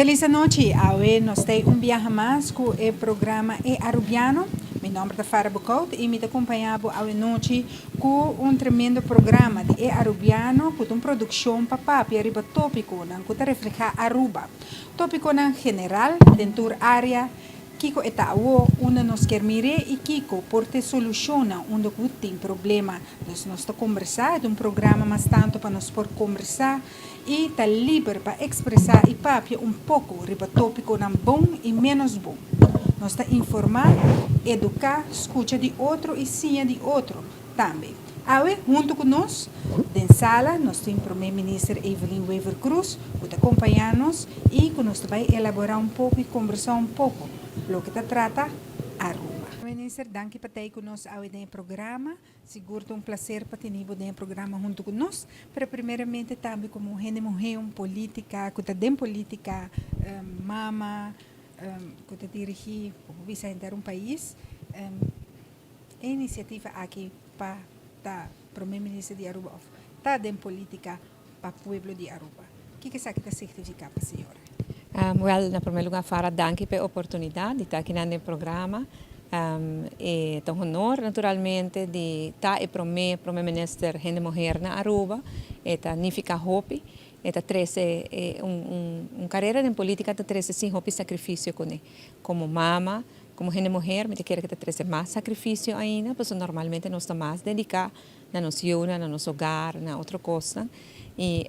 Feliz noite, hoy nos tem viaje más con el programa Arubiano. Mi nombre es Farah Bukout y me acompañamos hoy noche con un tremendo programa de Arubiano con una producción para papi arriba tópico que te refleja Aruba. Tópico en general dentro del área Kiko eta awo una nos quer mire e Kiko porque soluciona onde tem problema. Nós conversar de programa mas tanto para nós por conversar e tá livre para expressar e papia pouco riba tópico não bom e menos bom. Nós está informar, educar, escuta de outro e sim de outro também. Awe, junto com nós, na sala, nós temos o primeiro-ministro Evelyn Wever Cruz, que está acompanhando-nos e que nós vai elaborar pouco e conversar pouco lo que está trata Aruba. Minister, danke por estar conosco no programa. Seguro é prazer para ter no programa junto conosco. Mas primeiramente também como mulher política, que está dentro política, mama, que está dirigir o vice-presidente um país. A iniciativa aqui para o primeiro-ministro de Aruba, está dentro política para o povo de Aruba. O que isso significa para a senhora? Na primeiro lugar, Farah, danke pela oportunidade de estar aqui no programa. É um honor, naturalmente, de estar e primeiro-ministro Hende Mulher na Aruba. É Nifika Hopi. É carreira em política que traz sim Hopi sacrifício como mama, como Hende Mulher, me quer que traz mais sacrifício ainda, porque normalmente nós estamos mais dedicados na nossa vida, na nosso hogar, na outra coisa. E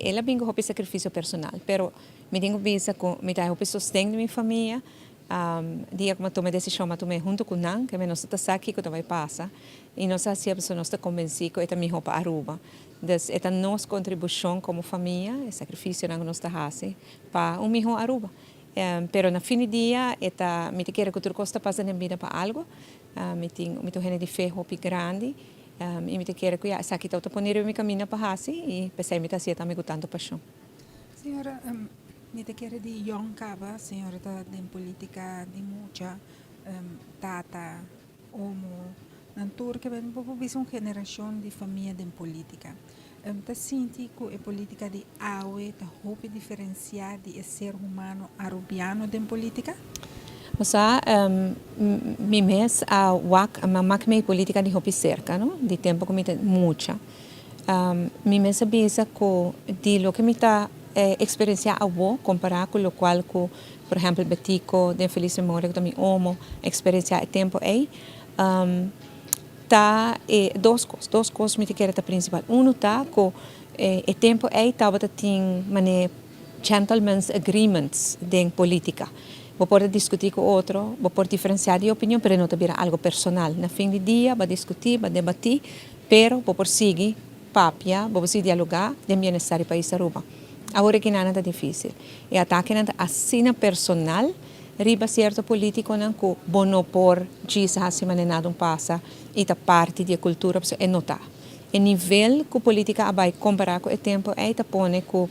ela vem com Hopi sacrifício personal, pero me tenho visto com me dá Hopi sustento minha família. Dia que eu tomei decisão, eu tomei junto com Nan, que nós estamos aqui que vai passar, e nós sempre nós estamos convencidos que é minha para Aruba. Então, é nossa contribuição como família, o sacrifício que nós estamos fazendo para o melhor Aruba. Pero na fim do dia, me quero que tudo costa passa na vida para algo. Me tenho de fé Hopi grande. E me quero que essa aqui está pondo meu caminho para fazer e pensei me está também com tanta paixão. Senhora, me quero de young caba, senhora está em política de muita tata, homo, na turca bem pouco visão geração de família em política. Tá senti que a política de aue tá roupa diferenciar de ser humano arubiano em política? Masa mi mes a wak makme política de hopi cerca, no? De tempo que me tem muita. Mi mes bisa ko de lo que me tá experiencia a wo comparar com o qual ko por exemplo betico de feliz memória que também homo experiencia tempo aí tá duas coisas me quer tá principal. Tá ko e tempo aí tava tem mané gentlemen's agreements de política. Vou poder discutir com outro, vou poder diferenciar de opinião, mas não ter algo personal. Na fim do dia, vou discutir, vou debater, pero vou seguir papia, vou seguir dialogar, de bem-estar para essa Aruba. Agora que nada é difícil. E ataque nada assim personal, riba certo político não que bono por dizer assim maneira passa e da parte da cultura é notar. E nível que a política vai comparar com o tempo é da pone que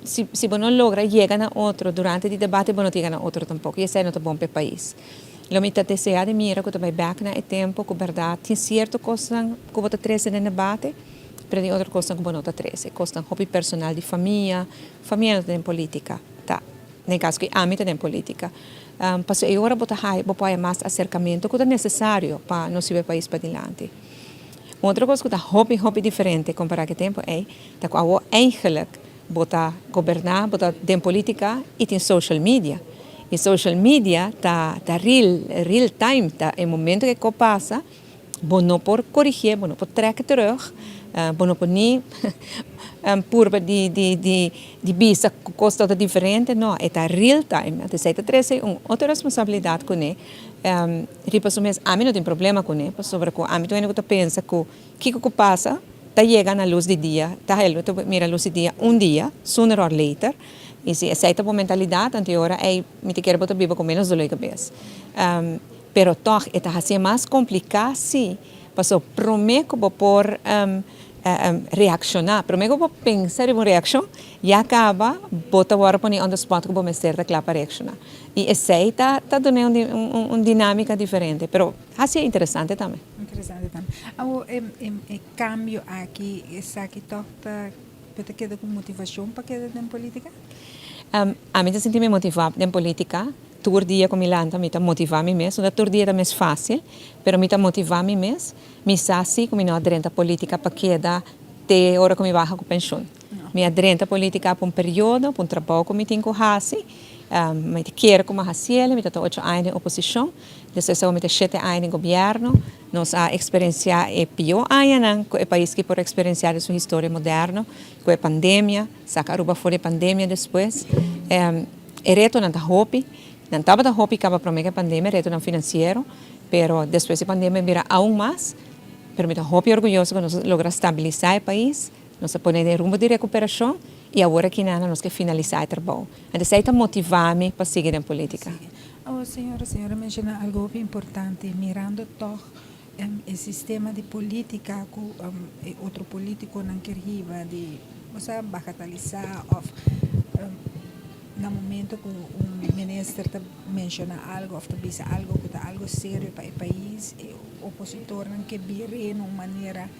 se você não logra chegar a outro durante o debate, você não chega a outro tampouco. E isso não é bom para o país. Lo me deseja de mira que também back na tempo que verdade tem certo coisa que você traz no debate, mas tem outra coisa que você não traz. Coisa hobby personal de família não tem política, tá? No caso que a mim tem política. Porque agora você pode mais acercamento que é necessário para nosso país para adiante. Outra coisa que está hobby diferente comparado com o tempo é que eu eigenlijk bota governar, bota tem política e tem social media. E social media tá real time, tá em momento que passa, bom não por corrigir, bom não por trekken terug, bom não por nem purba de bisa costa diferente, não, é tá real time. Então você tem outra responsabilidade com ele. Ripas mês a mim não tem problema com ele, sobre que a mim também não pensa que passa, tá chega na luz do dia, tá mira a luz do dia dia, sooner or later, e se aceita a mentalidade anterior, me te quero botar viva com menos dor de cabeça. Pero toch é assim mais complicado se passou prometo vou por reaccionar, prometo vou pensar em uma reação e acaba botar agora para on the spot que vou me certa claro para reaccionar. E esse tá dando uma dinâmica diferente, pero assim é interessante também. Interessante também. O cambio aqui, essa aqui toca Pero te queda com motivação para quedar na política? A mim, senti me motivar em política. Todo dia com Milanta, me motivar me mesmo. Não todo dia é mais fácil, mas me motivar me mesmo. Me sabe que me não adrenta política para quedar até hora que me baja com pensão. Me adrenta política por período, por trabalho que me tenho que fazer. Me quero como fazer, me estou 8 anos em oposição. Depois eu me 7 anos em governo. Nós a experienciar é pior ainda, o país que por experienciar sua história moderna, com a pandemia, saca Aruba fora da pandemia depois. Reto não está hopi, não estava da hopi acaba para mim a pandemia, reto não financeiro, pero depois da pandemia vira aún mais. Pero me estou hopi orgulhoso que nós logramos estabilizar o país, nós ponemos em rumo de recuperação e agora que nós que finalizar o trabalho. Então isso está motivar-me para seguir em política. A senhora menciona algo bem importante, mirando todo o sistema de política que outro político não quer de você bagatalizar ou no momento que ministro menciona algo ou diz algo que está algo sério para o país, o opositor não quer vir de uma maneira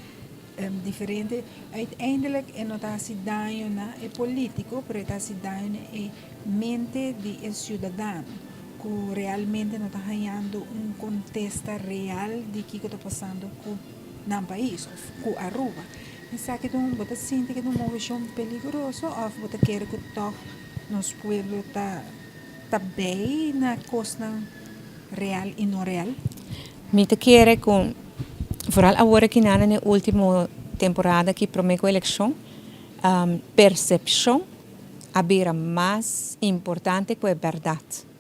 diferente. Uiteindelijk não está se dando é político, mas está se dando é mente de cidadão. Que realmente não está ganhando contexto real de que está passando com o país, com a Aruba. Então, que você sente que é uma moção perigosa ou você quer que todo nosso povo está bem na costa real e não real? Me te quero com, vooral agora que na última temporada que promete a eleição, percepção abira mais importante que a verdade.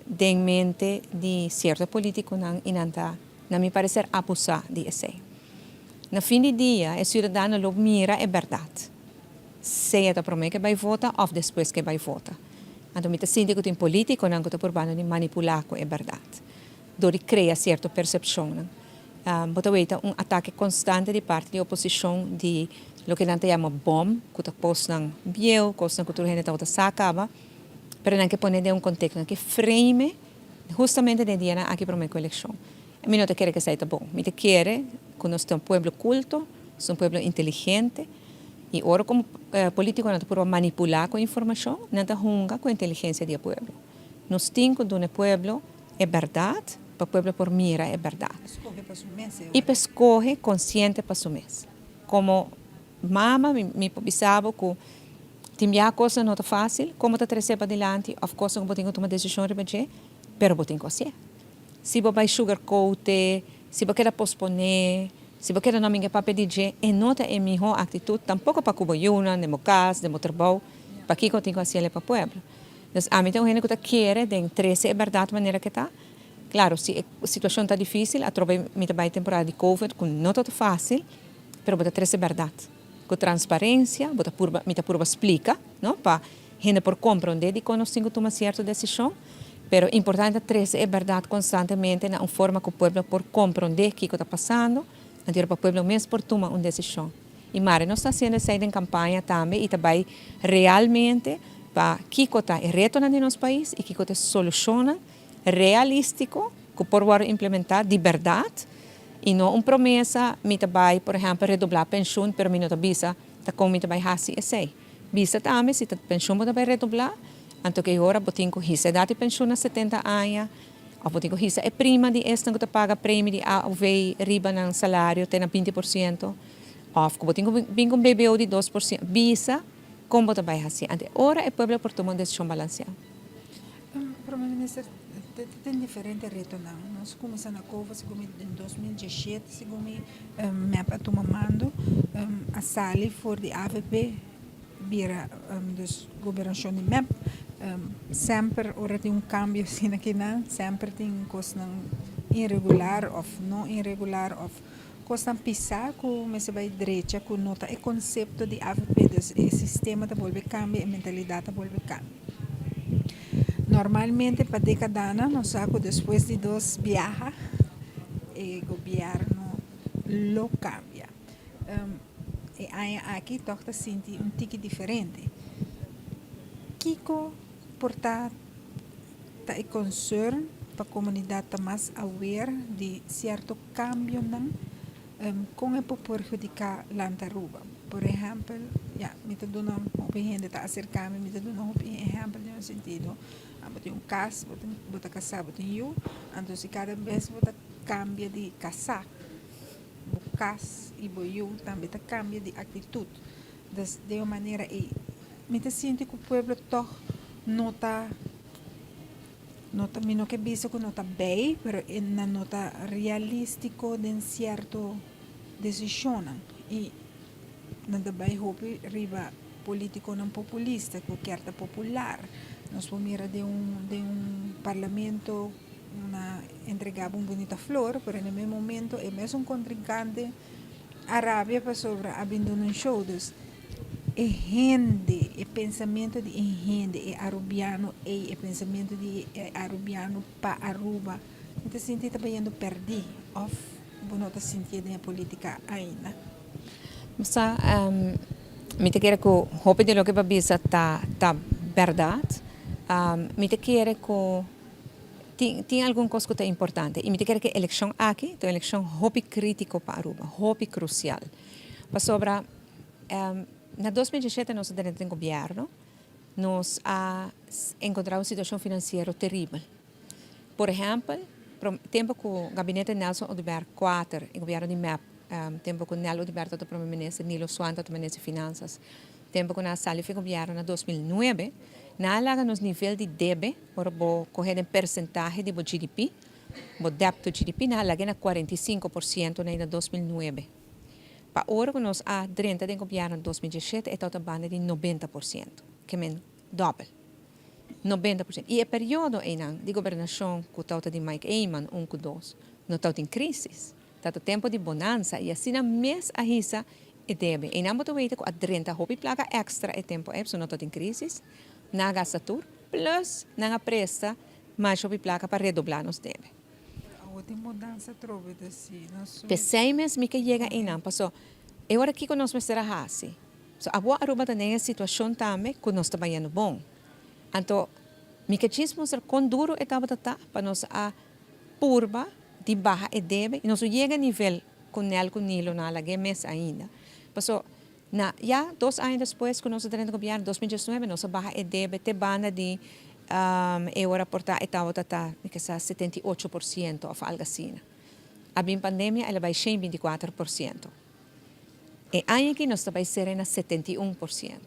De mente de certo político não me parecer abusar de isso. No fim do dia, o cidadão lo mira é verdade. Seja da primeira que vai votar ou depois que vai votar. Então, me sinto que tem político não está por de manipular com a verdade. Dori cria certa percepção. Bota ataque constante de parte da oposição de lo que não te chama bom, que está posto na bio, coisa que tu gente está sacava. Pero não que poner de contexto que frame justamente de dia aqui para a eleição. A mim não te quer que seja bom. Me te quer que nós temos um povo culto, um povo inteligente e agora como político não te pode manipular com a informação, não te junga com a inteligência do povo. Nós temos que dar ao povo é verdade, para o povo por mira é verdade. E para escolher consciente para o mês. Como mama me pensava que tinha coisa não é fácil, como está trazer para adiante, of course, não tenho que tomar decisão de fazer, pero eu tenho que fazer. Se você vai sugarcoat, se você quer posponer, se você não me para pedir, e não é a minha atitude, tampouco para Cuba Yuna, de meu casa, de meu trabalho, para que eu tenho que fazer para o povo. Então, a mim tem gente que quer, de interesse, é verdade da maneira que está. Claro, se a situação está difícil, a tropa me vai temporada de Covid, que não está fácil, pero você trazer verdade. Com transparência, me explica, não? Para gente por compreender de que nós temos que tomar certa decisão, mas é importante trazer a verdade constantemente na forma que o povo por compreender o que está passando, então para o povo mesmo por tomar uma decisão. E Mari, nós estamos sendo saída em campanha também e também realmente para o que está reto no nosso país e o que está soluciona realístico que por implementar de verdade. E não uma promessa, me vai, por exemplo, redobrar a pensão, pero me não bisa, tá como me vai fazer isso. Bisa também, se a pensão vai redobrar, então que agora eu tenho que receber a pensão a 70 anos, ou eu tenho que receber a prima de esta que paga prêmio de AUV, riba no salário, tem 20%, ou eu tenho que vir com BBO de 2%, bisa, como você vai fazer. Então, agora é povo por tomar uma decisão balanceada. Primeiro-Ministro, tem diferentes retos. Nós começamos a COVA em 2017, segundo MEP tomou mando, a Sali for de AVP, vira dos governação de MEP, sempre ora tem cambio assim aqui não, sempre tem coisa irregular ou não irregular ou coisa pisar com você vai direita com nota e conceito de AVP, o sistema da volve cambia, a mentalidade da volve cambia. Normalmente, para décadas, nós sabemos depois de 2 viajes, o governo lo cambia. E aqui toca sentir tique diferente. Kiko, portanto, está concern para a comunidade mais aware de certo cambio com o prejudicar Lantaruba. Por exemplo, me está dando uma gente está acercando, me está dando um exemplo no sentido, botar caso, botar casar, botar eu, então se cada vez botar cambia de casar, o cas e o eu também tá cambia de atitude, de uma maneira e me está sentindo que o povo toch nota mi no que visto que nota bem, pero na nota realístico de certo decisión e nada bem hope riba político não populista que quer popular nós vamos mirar de um parlamento uma entregava uma bonita flor pero no mesmo momento é mesmo um contrincante Arábia para sobre abrindo um show e gente, e pensamento de gente, e arubiano, e pensamento de arubiano para Aruba. Então, senti trabalhando perdi, of, não está sentindo a política ainda. Sa, me te quiere que hope de lo que babisa ta verdade. Me te quiere que tem algum coisa que é importante. E me te quiere que eleição aqui, a eleição hope crítico para Aruba, hope crucial. Para sobra na 2017 nós dentro do governo nós encontramos uma situação financeira terrível. Por exemplo, tempo que o gabinete Nelson Odeberg IV, o governo de MEP, tempo que Nelson Odeberg era primeiro-ministro, Nilo Swanta era ministro de Finanças, tempo que nós saímos do governo em 2009, nós temos nível de débito, para correr em percentagem do GDP, o débito do GDP, nós temos 45% em 2009. Para agora, nós a 30 de governo em 2017, é toda banda de 90%, que é dobro. 90%. E o período de governação que está de Mike Eyman, 1 com 2, não está em crise. Está tempo de bonança e assim, mês a risa e deve. E não pode ver que a 30 hobby placa extra e tempo é, não está em crise, não gasta tudo, plus não presta mais hobby placa para redobrar nos deve. Tem mudança trove desse. Pensei mesmo que chega em não, passou. Eu agora aqui conosco me será assim. So, a boa Aruba também é a situação também que nós estamos indo bom. Então, me que diz mostrar quão duro é para nós a purba de barra e debe, e nós chega a nível com ele, com Nilo, na lague mês ainda. Passou, já 2 anos depois, que nós estamos no governo, 2019, nós barra e debe, te banda de eu reportar estava que 78% of algo assim. A bem pandemia ela vai ser 24%. E aí que nós vai ser na 71%.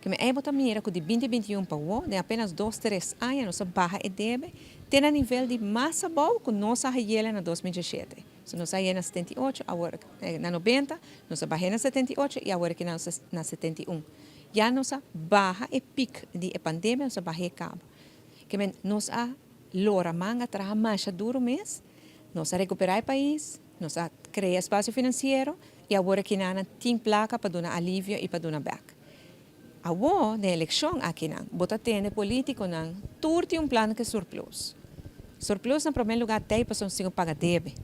Que me é botar mira que de 2021 para o de apenas 2-3 anos nós barra e debe tem a nível de massa bom que nós a hiela na 2017. Se nós a na 78, agora na 90, nós barra na 78 e agora que na 71. Já nós barra e pico de pandemia nós barra e cabo. Que nós a lora manga trabalha mais duro mês, nós a recuperar o país, nós a criar espaço financeiro e agora que nana tem placa para dar alívio e para dar back. Agora, na eleição aqui não, bota tem político não, turte plano que surplus. Surplus no primeiro lugar tem para conseguir pagar débito.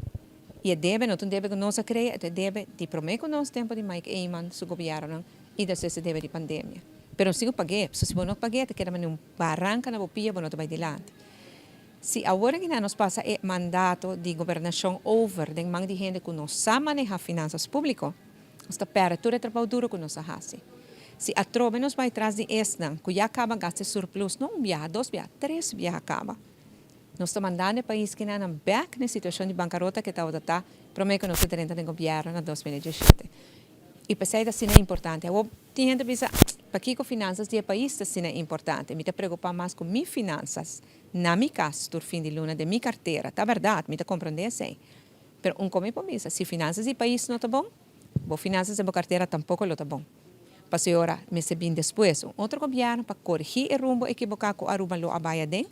E a débito não tem débito que nós a criar, é débito de prometo nós tempo de Mike Eyman, seu governo, e da esse débito de pandemia. Pero sigo paguei, se você não paguei, te queda um barranca na bopia, não te vai adiante. Se agora que nós passa o mandato de governação over, de mão de gente que não sabe manejar finanças públicas, está perto todo o trabalho duro que nós fazemos. Se a tropa nos vai atrás de esta, que já acaba gastar surplus, não viaja, 2 viaja, 3 viaja acaba. Nós estamos mandando o país que não back na situação de bancarrota que está a prometo que nós estamos no governo em 2017. E pensei que isso é importante. Eu tinha que pensar, para que as finanças do país é importante. Me preocupa mais com minhas finanças, na minha casa, do fim de luna, de minha carteira. Tá verdade, me compreender assim. Mas como eu penso, se finanças do país não estão bom, as finanças da minha carteira tampouco estão bom. Para agora, me se bem depois, outro governo para corrigir o rumbo equivocado que Aruba lo abaia den,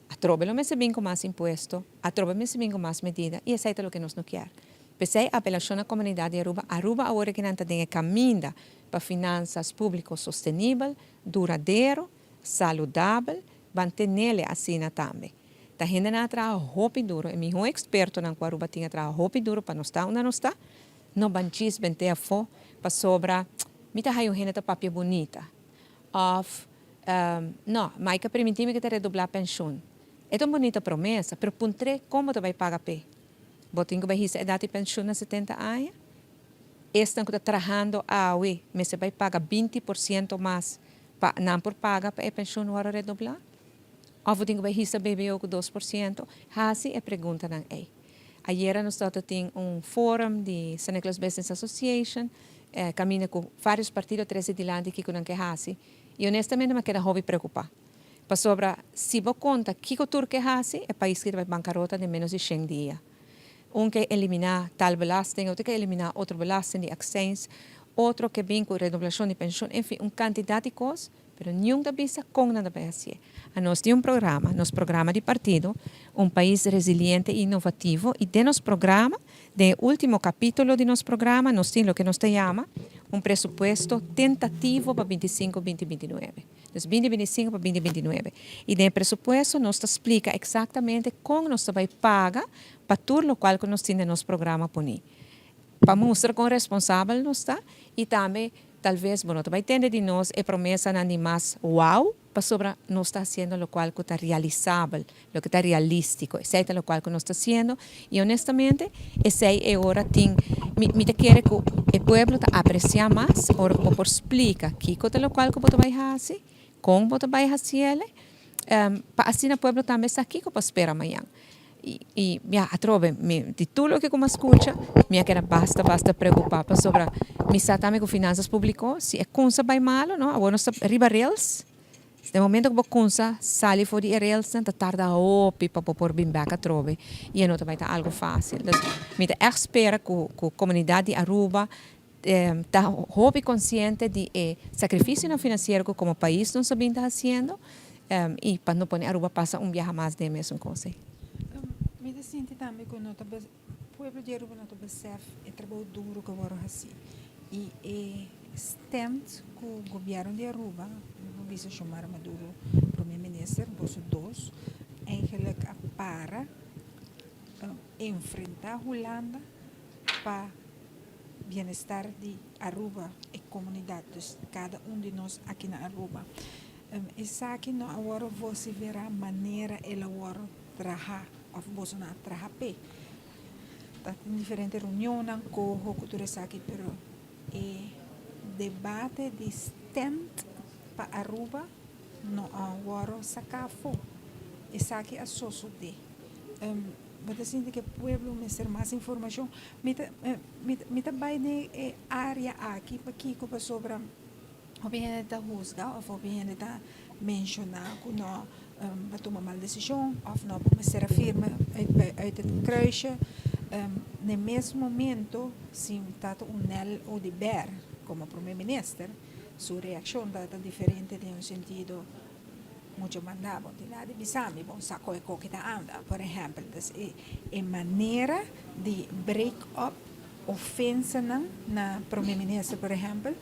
a trobe lo me se bem com mais imposto, a trobe me se bem com mais medida, e isso é o que nós não queremos. Pensei a apelação à comunidade de Aruba. Aruba agora que não tem caminho para finanças públicas sustentável, duradouro, saudável, manter nele assim também. A gente não trabalha roupa duro. E meu experto na Aruba tinha trabalho roupa duro para não estar onde não está. Não banchis bente a fo para sobra. Me tá aí gente papel bonita. Of não, mas que permitir que te redoblar a pensão. É tão bonita promessa, mas puntre como tu vai pagar pé? Botinho vai receber a idade de pensão na 70 anos. estão trabalhando hoje, mas você vai pagar 20% mais, não por paga para a pensão hora redoblar? Ou você vai receber com 2%? Assim é a pergunta não é. Ayer nós tínhamos fórum de San Nicolas Business Association, caminha com vários partidos, 13 de lá que não quer assim. E honestamente me queda hobby preocupar. Para sobre, se você conta que o Turquia hace, é país que vai bancarrota de menos de 100 dias. Que eliminar tal belasting, outro que eliminar outro belasting de acções, outro que vem com redoblação de pensão, enfim, quantidade de coisas, mas nenhum da bisa com nada para fazer. A nós temos nosso programa de partido, país resiliente e inovativo, e de nosso programa, do último capítulo de nosso programa, nós temos o que nós chamamos presupuesto tentativo para 25-2029. Então, 2025 para 2029. E no presupuesto, nós explica exatamente como nós vai pagar para tudo o qual nós temos no nosso programa poni. Para mostrar quão responsável nós está e também talvez bueno vai entender de nós é promessa de mais wow para sobre nós está fazendo o qual que está realizável, o que está realístico, etc. o qual que nós está fazendo e honestamente esse é hora tem me quer que o povo está apreciar mais ou por explica que coisa o qual que você vai fazer, como você vai fazer, para assim o povo também está aqui para esperar amanhã. E a trove, de tudo o que como escuta, me queda basta preocupar sobre me também com finanças públicas, se é coisa vai mal, não? Agora nós estamos riba rails, no momento que a coisa sai fora de rails, está tarda hopi para pôr bem back a trove, e não vai estar algo fácil. Então, me espera que a comunidade de Aruba está hopi consciente de sacrifício financeiro que como país não sabem está fazendo, e para não pôr Aruba passa viaje mais de mesmo coisa. Me sinto também que o povo de Aruba não percebe é trabalho duro que agora assim e stent que o governo de Aruba o vice chamar Maduro primeiro-ministro bolso dois eigenlijk para enfrentar a Holanda para bem-estar de Aruba e comunidade cada de nós aqui na Aruba essa aqui não agora você verá maneira ela agora trabalhar of você não trabalhar bem tá em diferentes reuniões com cultura aqui pero debate de stand para Aruba não agora sacar fogo essa aqui é só de mas assim que o povo me ser mais informação me vai de área aqui para que sobre o bem da rusga ou o bem da mencionar que não para tomar mal decisão ou não para ser firme uit het kruisje no mesmo momento se está Nel Odiber como primeiro-ministro sua reação está diferente em sentido muito mandava de lá de Bissami bom saco é que está anda por exemplo é maneira de break up ofensa na primeiro-ministro por exemplo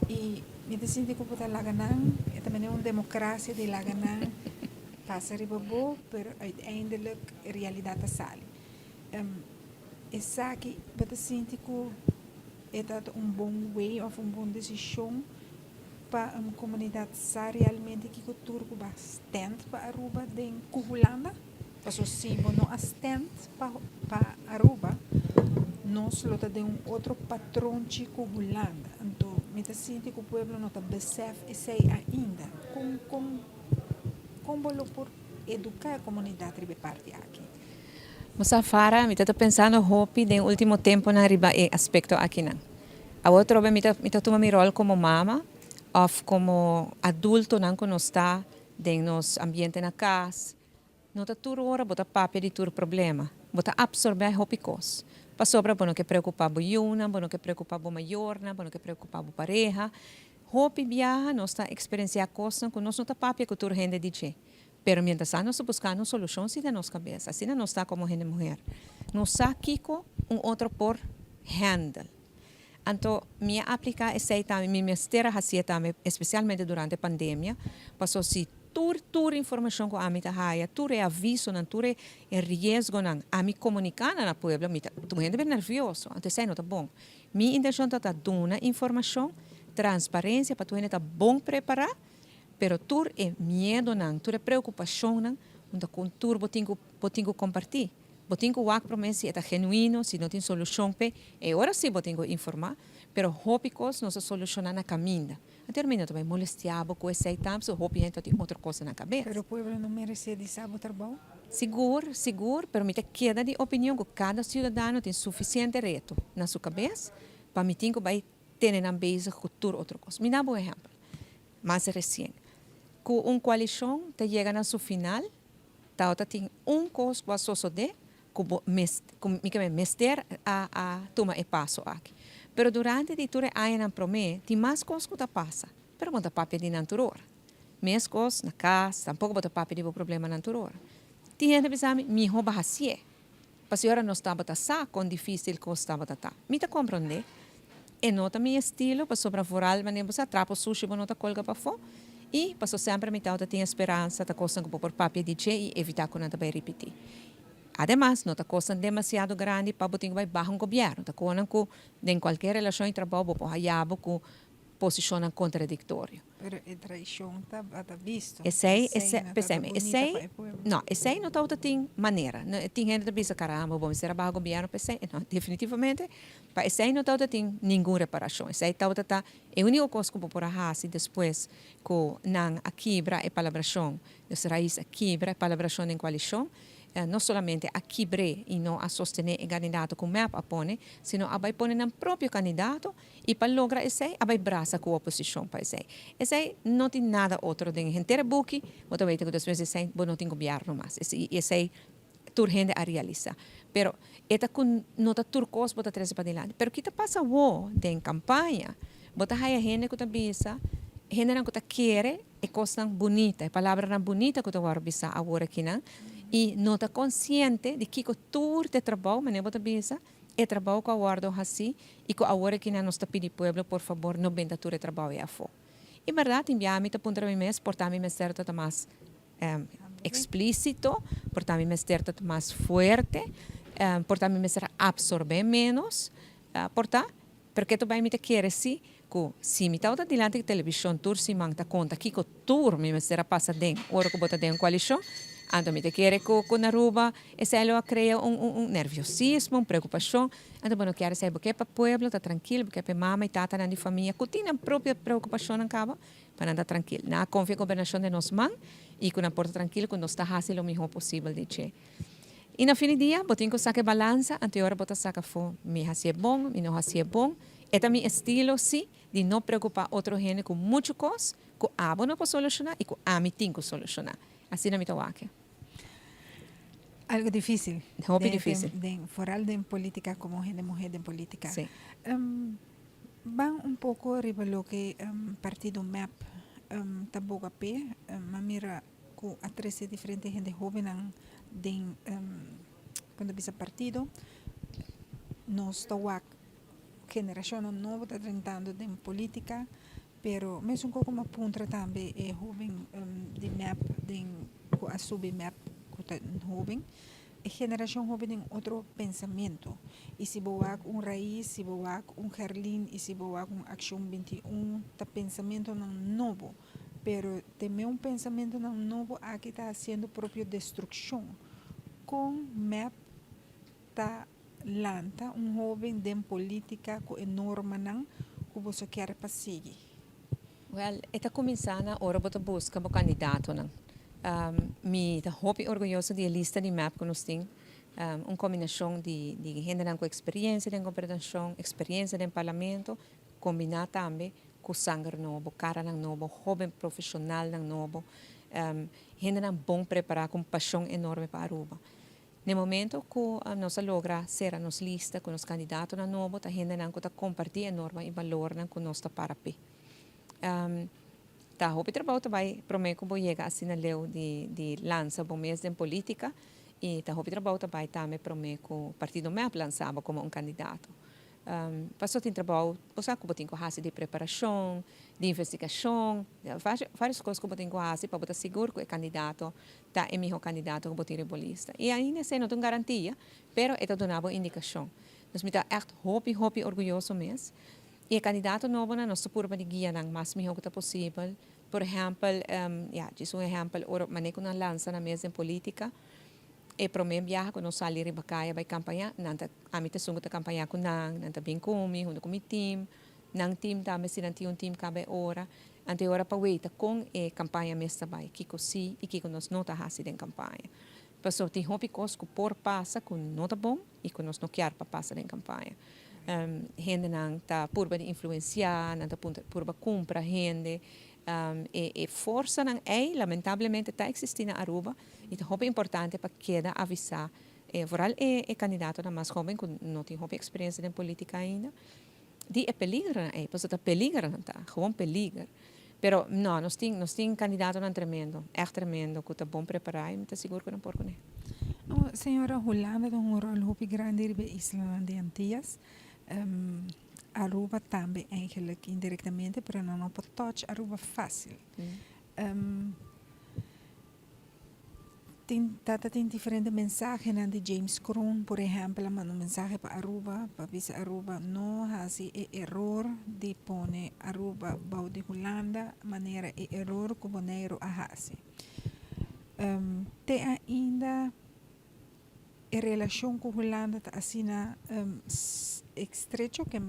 e me sinto que puta laganan também é uma democracia de laganan passa riba bo pero uiteindelijk realidade sale essa aqui puta sinto que é bom way of bom decisão para a comunidade sa realmente que o turco bastante para Aruba de Holanda passo sim não assistente para Aruba nós lota de outro patrão chico Holanda então me sinto que o povo não está percebe isso ainda como por educar a comunidade de parte aqui Moça Fara, me estou pensando hopi no último tempo na riba aspecto aqui não. A outra vez me estou tomando meu rol como mama ou como adulto não que nós está no nosso ambiente na casa. Não está tudo hora botar papel de tudo problema, botar absorver hopi coisas. Para sobra bueno que preocupar bo yuna, bueno que preocupar bo maior, bueno que preocupar bo pareja. Hopi viaja nós está experienciar coisas que nós não está papel que tudo gente diz. Pero mientras nós buscando soluções de nossa cabeça, assim não está como gente mulher. Nós está aqui com outro por handle. Então, minha aplicar esse também, minha mestera fazia também, especialmente durante a pandemia, passou se tur informação que a mim tá haia, tur é aviso, não tur é risco não, a mim comunicar na pueblo, tu gente bem nervioso, antes sei não tá bom. Minha intenção tá dando informação, transparência para tu gente tá bom preparar. Pero tur é medo não, tur é preocupação não, onde com tur botingo compartilhar. botinho wak promessa é genuíno, se não tem solução pe, e agora sim botinho informar, pero hopicos não se soluciona na caminha. A termina também molestiabo com esse tempo, so hopi gente tem outra coisa na cabeça. Pero o pueblo não merece de sabo trabalho? Seguro, pero me queda de opinião que cada cidadão tem suficiente reto na sua cabeça para me tinha que vai ter na base cultura outra coisa. Me dá um exemplo, mais recente. Com coalição te chega na sua final, tá tem coisa que só de que mester a tomar e passo aqui. Pero durante de tudo aí na promessa, tem mais coisas que passa, pero não tá papel de natureza. Mais coisas na casa, tampouco bota papel de problema natureza. Tem gente que pensa, me rouba assim. Para a senhora não estava tá com difícil que estava tá. Me tá compreender? E nota meu estilo, para sobrevoar, mas nem você atrapa o sushi, mas não tá colga para fora. E passou sempre me tá tem esperança, tá coisa que por papel de e evitar que não tá vai repetir. Además, não está coisa demasiado grande para botar vai barra governo. Tá coisa que em qualquer relação de trabalho, por hayabo com posição contraditória. Pero a traição está visto. Esse não tem maneira. Tem gente que pensa, caramba, vamos ser barra governo, não, definitivamente, para esse não tem nenhuma reparação. Esse tá é a única coisa que pode fazer depois que não a quebra e palabração, as raízes a quebra e palabração em coalição. Não somente a quebrar e não a sostener o candidato que o MEP apone, sino a vai pôr no próprio candidato e para lograr esse, a vai braçar com a oposição para esse. Esse não tem nada outro de inteira buque, mas também tem que depois esse não tem governo mais. Esse turgente a realizar. Pero esta com não tá turcos bota três para diante. Pero que tá passa o de campanha, bota aí gente que tá bisa, gente não que tá quer é coisa bonita, é palavra não bonita que tá agora bisa agora aqui não. E não está consciente de que o tour de trabalho, mas não está pensando, é trabalho que eu guardo assim, e que agora que não está pedindo pueblo, por favor, não venda tour de trabalho a fora. E verdade, enviar-me a ponta de mês, portar-me certo mais explícito, portar-me certo mais forte, portar-me ser absorber menos, portar, porque tu vai me querer assim, que se me está diante da televisão, tour se manda conta que o tour me será passar dentro, hora que bota dentro coalição, então, me quer que na Aruba, esse elo cria nerviosismo, preocupação. Então, não quero saber porque para o povo está tranquilo, porque para mama e tata na família, que tem a própria preocupação na cabo, para andar tranquilo. Na confia com a governação de nós mãe e com a porta tranquilo, que nós está fazendo o melhor possível de che. E no fim do dia, botem que saque balança, ante hora botar saca fo, me hacia bom, me não hacia bom. É também estilo, sim, de não preocupar outro gente com muitas coisas, que a não pode solucionar e que a me tem que solucionar. Assim na minha toaque. Algo difícil. Hobby difícil. Foral de política como gente mujer de política. Sí. Van un poco arriba lo que partido MAP taboga pe, mamira ku a 13 diferentes gente joven quando bisa partido nos tawak generación nova está tentando de política, pero mesmo como uma punta também é jovem de MAP de a sub MAP joven, generación joven en otro pensamiento. Y si boak un raíz, si boak un jardín, y si boak un acción 21, está pensamiento no nuevo. Pero también un pensamiento no nuevo aquí está haciendo propia destrucción. Con MEP está lanta un joven de política con enorme nan que você quer para seguir. Well, está começando agora para buscar um candidato não. Me está muito orgulhoso de lista de map que nós temos, uma combinação de gente com experiência em governação, experiência em parlamento, combinar também com sangue novo, cara novo, jovem profissional novo, gente bom preparada com paixão enorme para Aruba. No momento que nós logra ser a nossa lista com os candidatos novo, a gente que está compartilhando enorme e valor com nós para pé. Tá, o trabalho também promete que vai chegar assim na lei de lança bom mês em política e tá o trabalho também promete que o partido MEP lançava como candidato. Passou tem trabalho, você que tem que fazer de preparação, de investigação, várias coisas que tem que fazer para estar seguro que o candidato tá é melhor candidato que botar bolista. E ainda sem não tem garantia, pero é toda uma indicação. Nós me tá echt hopi orgulhoso mesmo. E o candidato novo na nossa curva de guia não mais melhor que possível. Por exemplo, diz exemplo, ora manejo na lança na mesa em política. E promem viaja quando sali ribacaia vai campanha, nanta amita sungo ta campanha com nanta bem comi, junto com mi team, nang team também se nanti um team cabe ora, ante ora pa weita com e campanha mesta vai, kiko si e kiko nos nota hasi den campanha. Passou tem hopi cosco por passa com nota bom e com nos no quer pa passa den campanha. Gente nang ta purba de influenciar, nanta purba compra gente, e força não é, lamentavelmente está existindo na Aruba e é importante para queda avisar vooral é candidato na mais jovem que não tem experiência em política ainda die é peligro é pois está peligro não tá gewoon peligro pero não nós tem candidato não tremendo echt tremendo que está bom preparado e está seguro que não porco né. Senhora Holanda tem rol hoop grande in de Island de Antillas. Aruba também eigenlijk indirectamente, pero não pode touch Aruba fácil. Tem diferentes mensagens de James Kroon, por exemplo, manda mensagem para Aruba, para dizer Aruba não hace error de pôr Aruba bau de Holanda, maneira error que o boneiro a hace. Tem ainda a relação com Holanda está assim estrecho que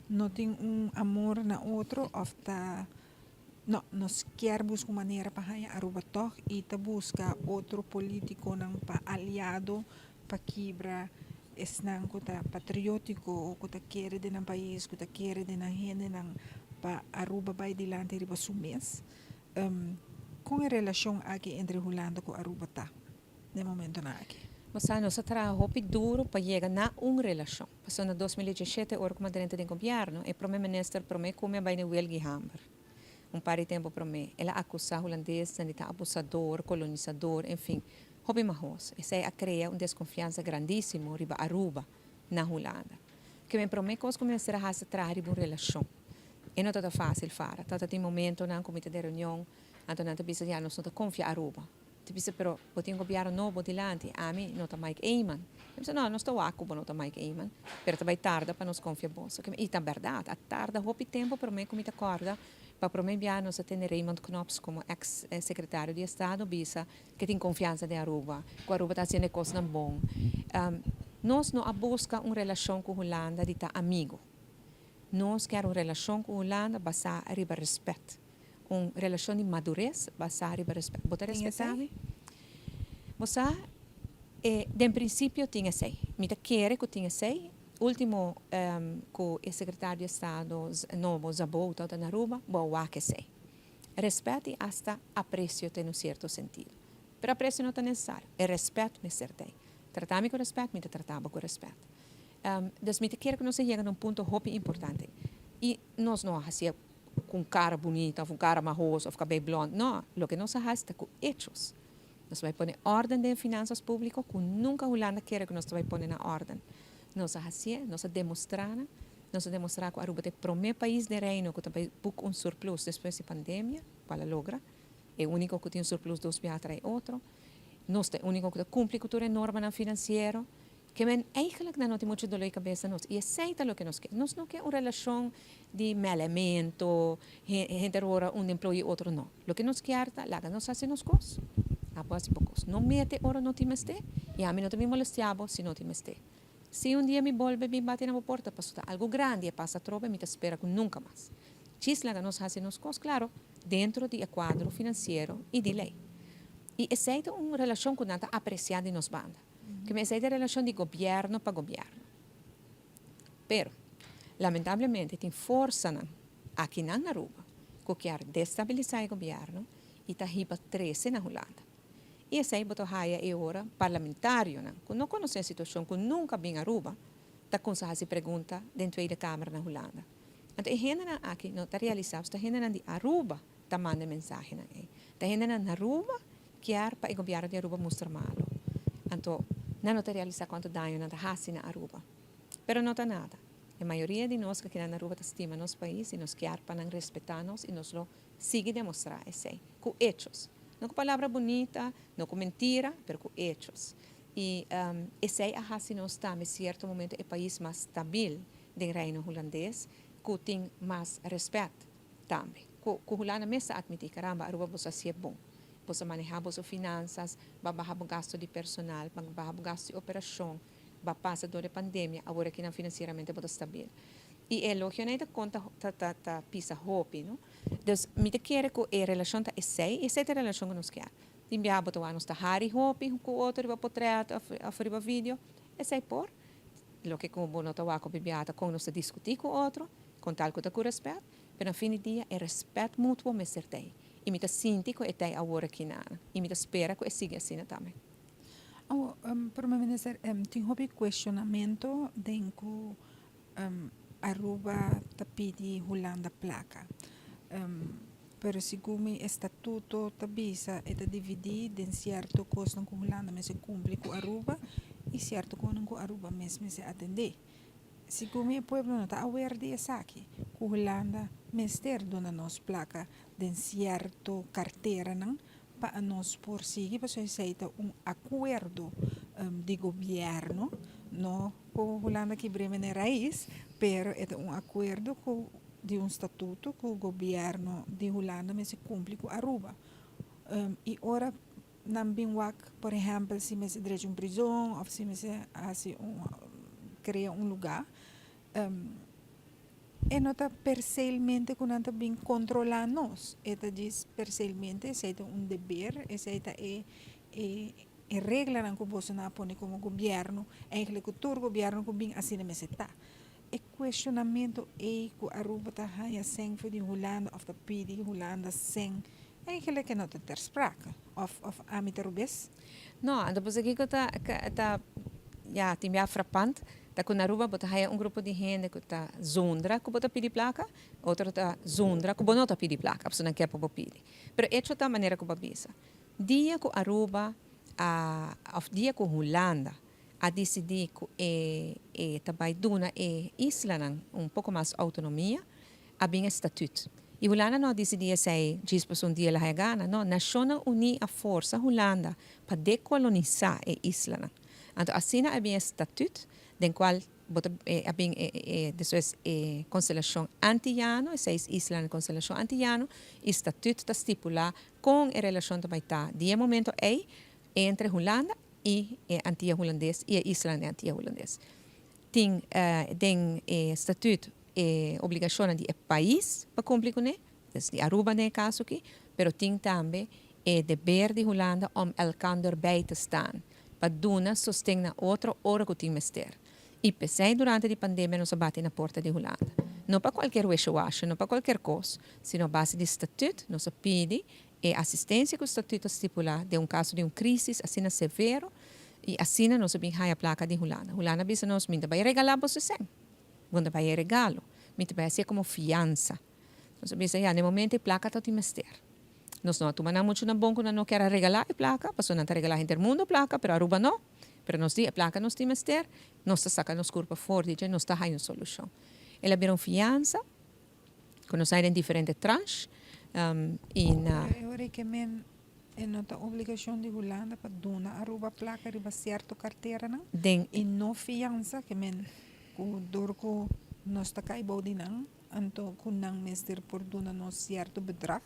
não tem amor na outro ou tá não nós quer buscar maneira para ganhar Aruba toch e tá busca outro político não para aliado para quebrar esse não que tá patriótico ou que tá quer de um país que tá quer de na gente não para Aruba vai dilante riba sumês com a relação aqui entre Holanda com Aruba tá no momento na aqui. Mas nós trabalhamos duro para chegar a uma relação. Passou em 2017, hora como dentro do governo, e o primeiro-ministro promete como vai no Wilgi Hamber. Par de tempo promete. Ela acusa holandês de estar abusador, colonizador, enfim. Hobby mahos. Isso é a criar uma desconfiança grandíssima riba Aruba na Holanda. Que me promete que começar a trabalhar uma relação. E não é fácil fazer. Tem momento na comité de reunião, então não precisa de nós não confiar Aruba. Disse, pero tem governo novo dilante, a mim não está Mike Eyman. Eu disse, não estou aqui, não está Mike Eyman, pero também tarda para nos confiar bom. E é verdade, a tarda, houve tempo para mim, como te acorda, para mim, nós temos Raymond Knops como ex-secretário de Estado, bisa, que tem confiança de Aruba, que Aruba está fazendo coisas bom. Nós não buscamos uma relação com a Holanda de estar amigo. Nós queremos uma relação com a Holanda baseada em respeito. Uma relação de madurez baseada em respeito. Você respeitar-me? Você, de princípio, tinha sei. Me quer que tinha sei. Último, que o secretário de Estado novo Zabou está na Aruba, boa que sei. Respeito e hasta aprecio tem um certo sentido. Pero aprecio não é necessário. É respeito, me certei. Tratar-me com respeito, me tratava com respeito. Então, me quer que nós cheguemos a ponto muito importante. E nós não fazemos com cara bonita, com cara marroso, ou cabelo blonde. Não, o que nós fazemos é com hechos. Nós vamos pôr ordem em finanças públicas, que nunca a Holanda quer que nós vamos pôr na ordem. Nós fazemos, nós demonstramos que a Aruba é o primeiro país do reino que também busca um surplus depois da pandemia, para lograr. É o único que tem um surplus dos anos atrás outro. Nós é o único que cumpre com a norma financeira. Que eigenlijk não tem muito dolor de cabeça nós e aceita o que nós queremos. Nós não queremos uma relação de melamento, gente ora um employee outro não. O que nós queremos é que nós fazemos coisas. Após poucos. Não mete ora não te meste e a mim não te me molestamos se não te meste. Se dia me volve me bate na porta para algo grande e passa tropa me espera que nunca mais. Chisla que nós fazemos coisas, claro, dentro do quadro financeiro e de lei. E aceita uma relação que não está apreciada em nossa banda. Que me aceita a relação de governo para governo. Pero, lamentavelmente, tem força aqui na Aruba que quer destabilizar o governo e está riba 13 na Holanda. E essa aí botou raia e ora parlamentário, que não conhece a situação, que nunca vem a Aruba, está com essa pergunta dentro da Câmara na Holanda. Então, a gente aqui não está realizado, está gente de Aruba está mandando mensagem. Está gente na Aruba quer para o governo de Aruba mostrar malo. Então, não está realizado quanto dano não está na Aruba. Pero não está nada. A maioria de nós que aqui na Aruba estima nosso país e nos quer para respeitar-nos e nos lo sigue demonstrar esse, com hechos. Não com palavra bonita, não com mentira, mas com hechos. E esse é a nós estamos, em certo momento, é o país mais estável do reino holandês, que tem mais respeito também. Que o Holanda mesmo admite, caramba, a Aruba você é bom. você manejar suas finanças, vai baixar o gasto de personal, vai baixar o gasto de operação, vai passar durante a pandemia, agora que não financeiramente está estável. E é lógico que conta tá pisa hopi, não? Então, me quer que a relação tá e essa é a relação que nós quer. Timbia botar a nossa hari hopi com o outro, vai portrait, a fazer vídeo, essa é por. Lo que como não tá com bibiata, com nós discutir com o outro, com tal que tá com respeito, mas no fim do dia é respeito mútuo, me certei. E me tá sinti que é agora que nada. E me tá espera que siga assim também. Por uma vez, tem um questionamento dentro Aruba tapidi Holanda placa. Pero segundo o estatuto tabisa é dividir em certo coisa com Holanda mas se cumpre com Aruba e certo coisa com Aruba mesmo se atender. Segundo o povo não está aware disso aqui. Com Holanda mester dona nos placa de certo carteira não para nós por seguir para se aceita acordo de governo no com Holanda que breme raiz, pero é acordo de estatuto que o governo de Holanda se cumpre com Aruba. E ora não binwak, por exemplo, se me se direito prisão ou se me se cria lugar, e nota parcialmente que não bem controlar nós. Eta diz parcialmente, se é dever, se é regra que você não põe como governo, eigenlijk que todo governo que bem assim me está. E questionamento é que Aruba está aí sem de Holanda of de pidi Holanda sem eigenlijk que não está ter sprake of amita rubes. Não, depois aqui que tá ja, tem bem frappante. Tá com Aruba bota aí grupo de gente que tá zondra que bota pedir placa, outro tá zondra que não tá pedir placa, a pessoa não quer para pedir. Pero é da maneira que babisa. Dia que Aruba dia que Holanda a decidir que também dona isla pouco mais autonomia, a bem estatuto. E Holanda não decidia se diz um dia lá gana, não, Nações Unidas a força Holanda para decolonizar a isla. Então assim é bem estatuto, den qual a bem depois constelação antillano, essa isla na constelação antillano, estatuto está estipulado com a relação também tá, de momento entre Holanda e Antilha holandês e a isla de Antilha holandês. Tem estatuto obrigação de país para cumprir com ele, de Aruba no caso aqui, pero tem também dever de Holanda om elkander bij te staan, para dar sustento na outra hora que tem mester. E pensei durante a pandemia nos abate na porta de Holanda. Não para qualquer wish-wash, não para qualquer coisa, sino base de estatuto, nos pede assistência que o estatuto estipula de caso de crise assim severo e assim nós bem a placa de Holanda. Holanda bisa nós minta vai regalar você sem. Quando vai regalo, minta vai ser como fiança. Nós bisa já no momento a placa está te mester. Nós não tomamos muito na bom quando não quer regalar a placa, passou não regalar em mundo placa, pero Aruba não. Pero nós a placa nós te mester, nós saca nos corpo forte, já nós está aí uma solução. Ela vira fiança, que nós saem em diferentes tranches. Eu recommendo a obrigação de Holanda para donar Aruba placa riba certo carteira não? E não fiança que men o dorco nós está cai body não, então com não mestre por donar nós certo bedrag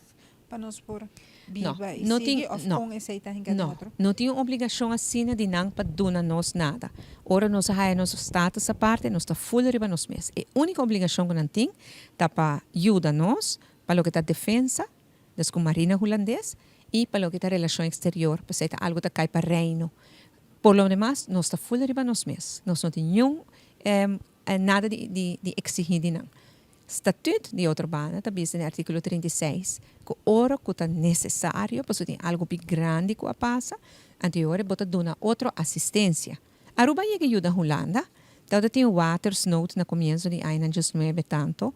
para nós por viva e seguir ou com esse aí tá outro. Não tem obrigação assim de não para donar nós nada. Ora nós aí nosso status a parte, nós está full riba nós mesmos. A única obrigação que não tem tá para ajudar nós para o que está defesa das marina holandês e para o que está relação exterior, para ser algo que cai para reino. Por lo demás, nós está full riba nós mesmos. Nós não tem nada de exigir de não. Estatuto de outra banda, também no artigo 36, que ora que é necessário, porque tem algo bem grande que passa, anterior bota dona outra assistência. Aruba é que ajuda a Holanda, então tem o watersnood no começo de ano, just não é tanto,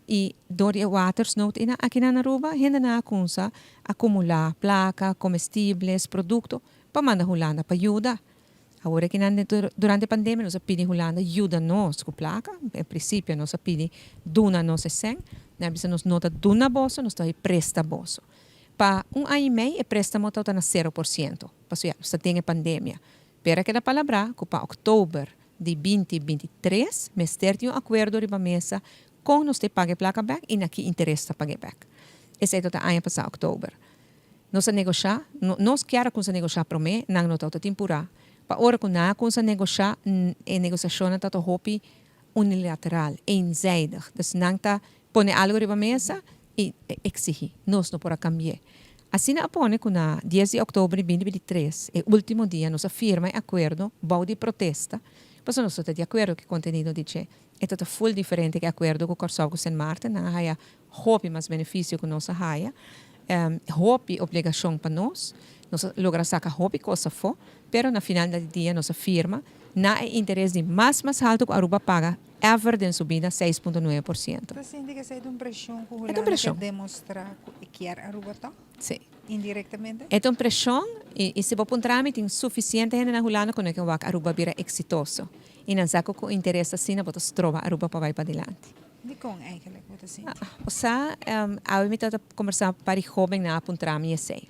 e dori o watersnood aqui na Aruba, ainda na consa acumular placa, comestíveis, produtos, para mandar a Holanda para ajudar. Agora que durante a pandemia nós pedimos Holanda ajuda-nos com placa, em princípio nós pedimos dona-nos sem, nós nota dona bolsa, nós presta bolsa. Para ano e meio, o préstamo está na 0%, porque já tem a pandemia. Pero aquela palavra, que para outubro de 2023, nós temos um acordo de mesa com nós te pague placa back e aqui interessa pague back. Esse é o ano passado, outubro. Nós a negociar, nós queremos com negociar para mim, não no toda temporada. Para hora que nós com negociar, a negociação é toda hopi unilateral, eenzijdig. Dus não tá pone algo riba mesa e exigir. Nós não podemos cambiar. Assim na pone que na 10 de outubro de 2023, o último dia, nós firma acordo, bau de protesta. Mas nós estamos de acordo que o conteúdo diz é todo full diferente que acordo com o Corsogo San Martin, na haya hopi mais benefício que nós haya. Hopi obrigação para nós logra sacar hopi coisa for, pero na final do dia nossa firma na interesse de mais alto que a Aruba paga ever den subida 6,9%. Você indica que é uma pressão que o É uma pressão. quer demonstrar que quer Aruba tá? Sim. Indiretamente? É uma pressão e se você trâmite tem suficiente gente na Hulana com que a Aruba vira exitoso. E não sabe que o interesse assim, você trova a Aruba para vai para adiante. De como eigenlijk wat is het? O sea, eu me estava conversando para jovem na apontar me sei.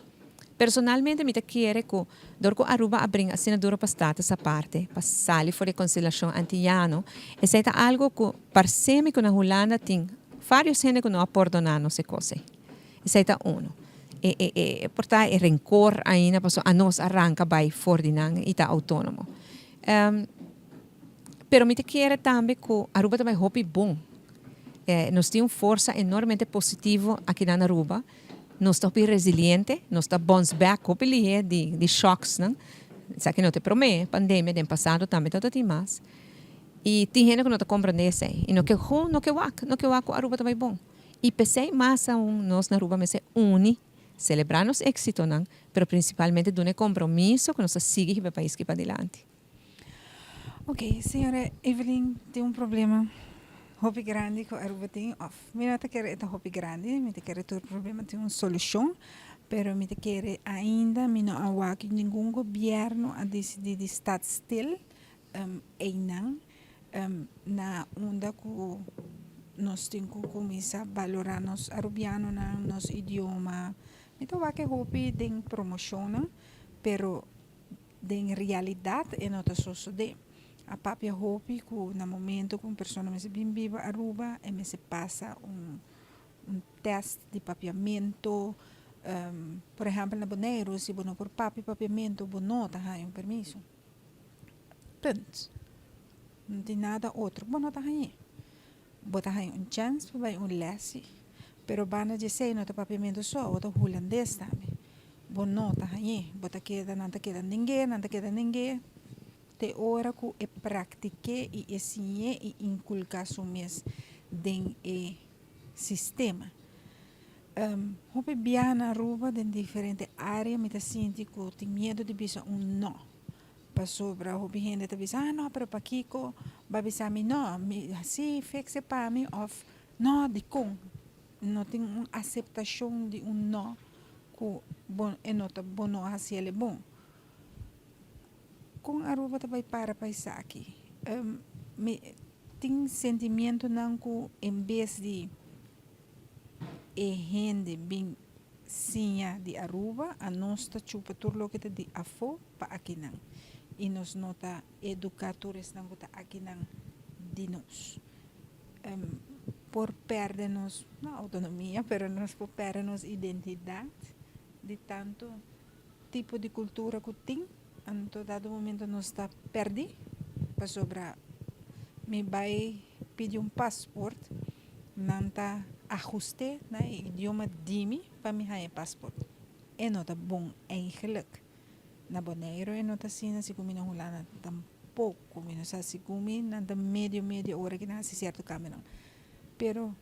Personalmente, me quero que dorco Aruba abrir assinatura para estar essa parte, para sair fora de conciliação anti-ano, e se é algo que parece que na Holanda tem vários gente que não aportam não se coisa. Isso é portanto, é rancor ainda, a nós arranca vai fora de nang e está autônomo. Pero me quero também que Aruba também é hobby bom. Nós temos força enormemente positiva aqui na Aruba. Nós estamos resilientes, nós estamos bounce back de choques, não? Isso aqui não te promete, pandemia do passado também todo tem mais. E tem gente que não está compreendendo isso. E não que o Aruba também é bom. E pensei mais nós na Aruba, mas une, celebrar nosso êxito, não? Mas principalmente do compromisso que nós seguimos para o país que para adiante. Ok, senhora Evelyn, tem problema. Hobby grande que Aruba tem, me não quer esta hobby grande, me quer todo problema tem uma solução, pero me quer ainda me não há que nenhum governo a decidir de estar still, na onda que nós temos que começar a valorar nos arubiano na nosso idioma, me não há que hobby tem promoção, pero em realidade é não tá suceder. A papia hopi que no momento que uma pessoa me se bem viva Aruba e me se passa teste de papiamento, por exemplo na Bonaire, se você por papiamento você não tem permisso. Ponto. Não tem nada outro, você não tem. Você tem chance para vai lesse, pero bana de sei não tem papiamento só, ou holandês também. Você não tem, você não queda ninguém. Te hora que eu pratiquei e ensinei e inculcar sumes dentro do sistema. Hope viajar na Aruba em diferentes áreas, me sinto que tenho medo de dizer não. Para sobre a gente te diz, não, pero para Kiko, vai dizer não, assim, fixe para mim, of, não, de com. Não tem uma aceitação de não, que é nota bom, não, assim ele é bom. Com Aruba também para isso aqui. Tem sentimento não que em vez de gente bem sinha de Aruba, a nós está chupa tudo que de afo para aqui não. E nós nota educadores não que aqui não de nós. Por perder-nos na autonomia, pero nós por perder-nos identidade de tanto tipo de cultura que tem. En todo momento não está perdido, para sobra me vai pedir passaporte, não está ajuste na idioma dimi para me ganhar passaporte. É não tá bom eigenlijk. Na Bonaire é não tá assim, se comi na Holanda tampouco, me não sabe se comi na medio hora que não se certo caminho. Pero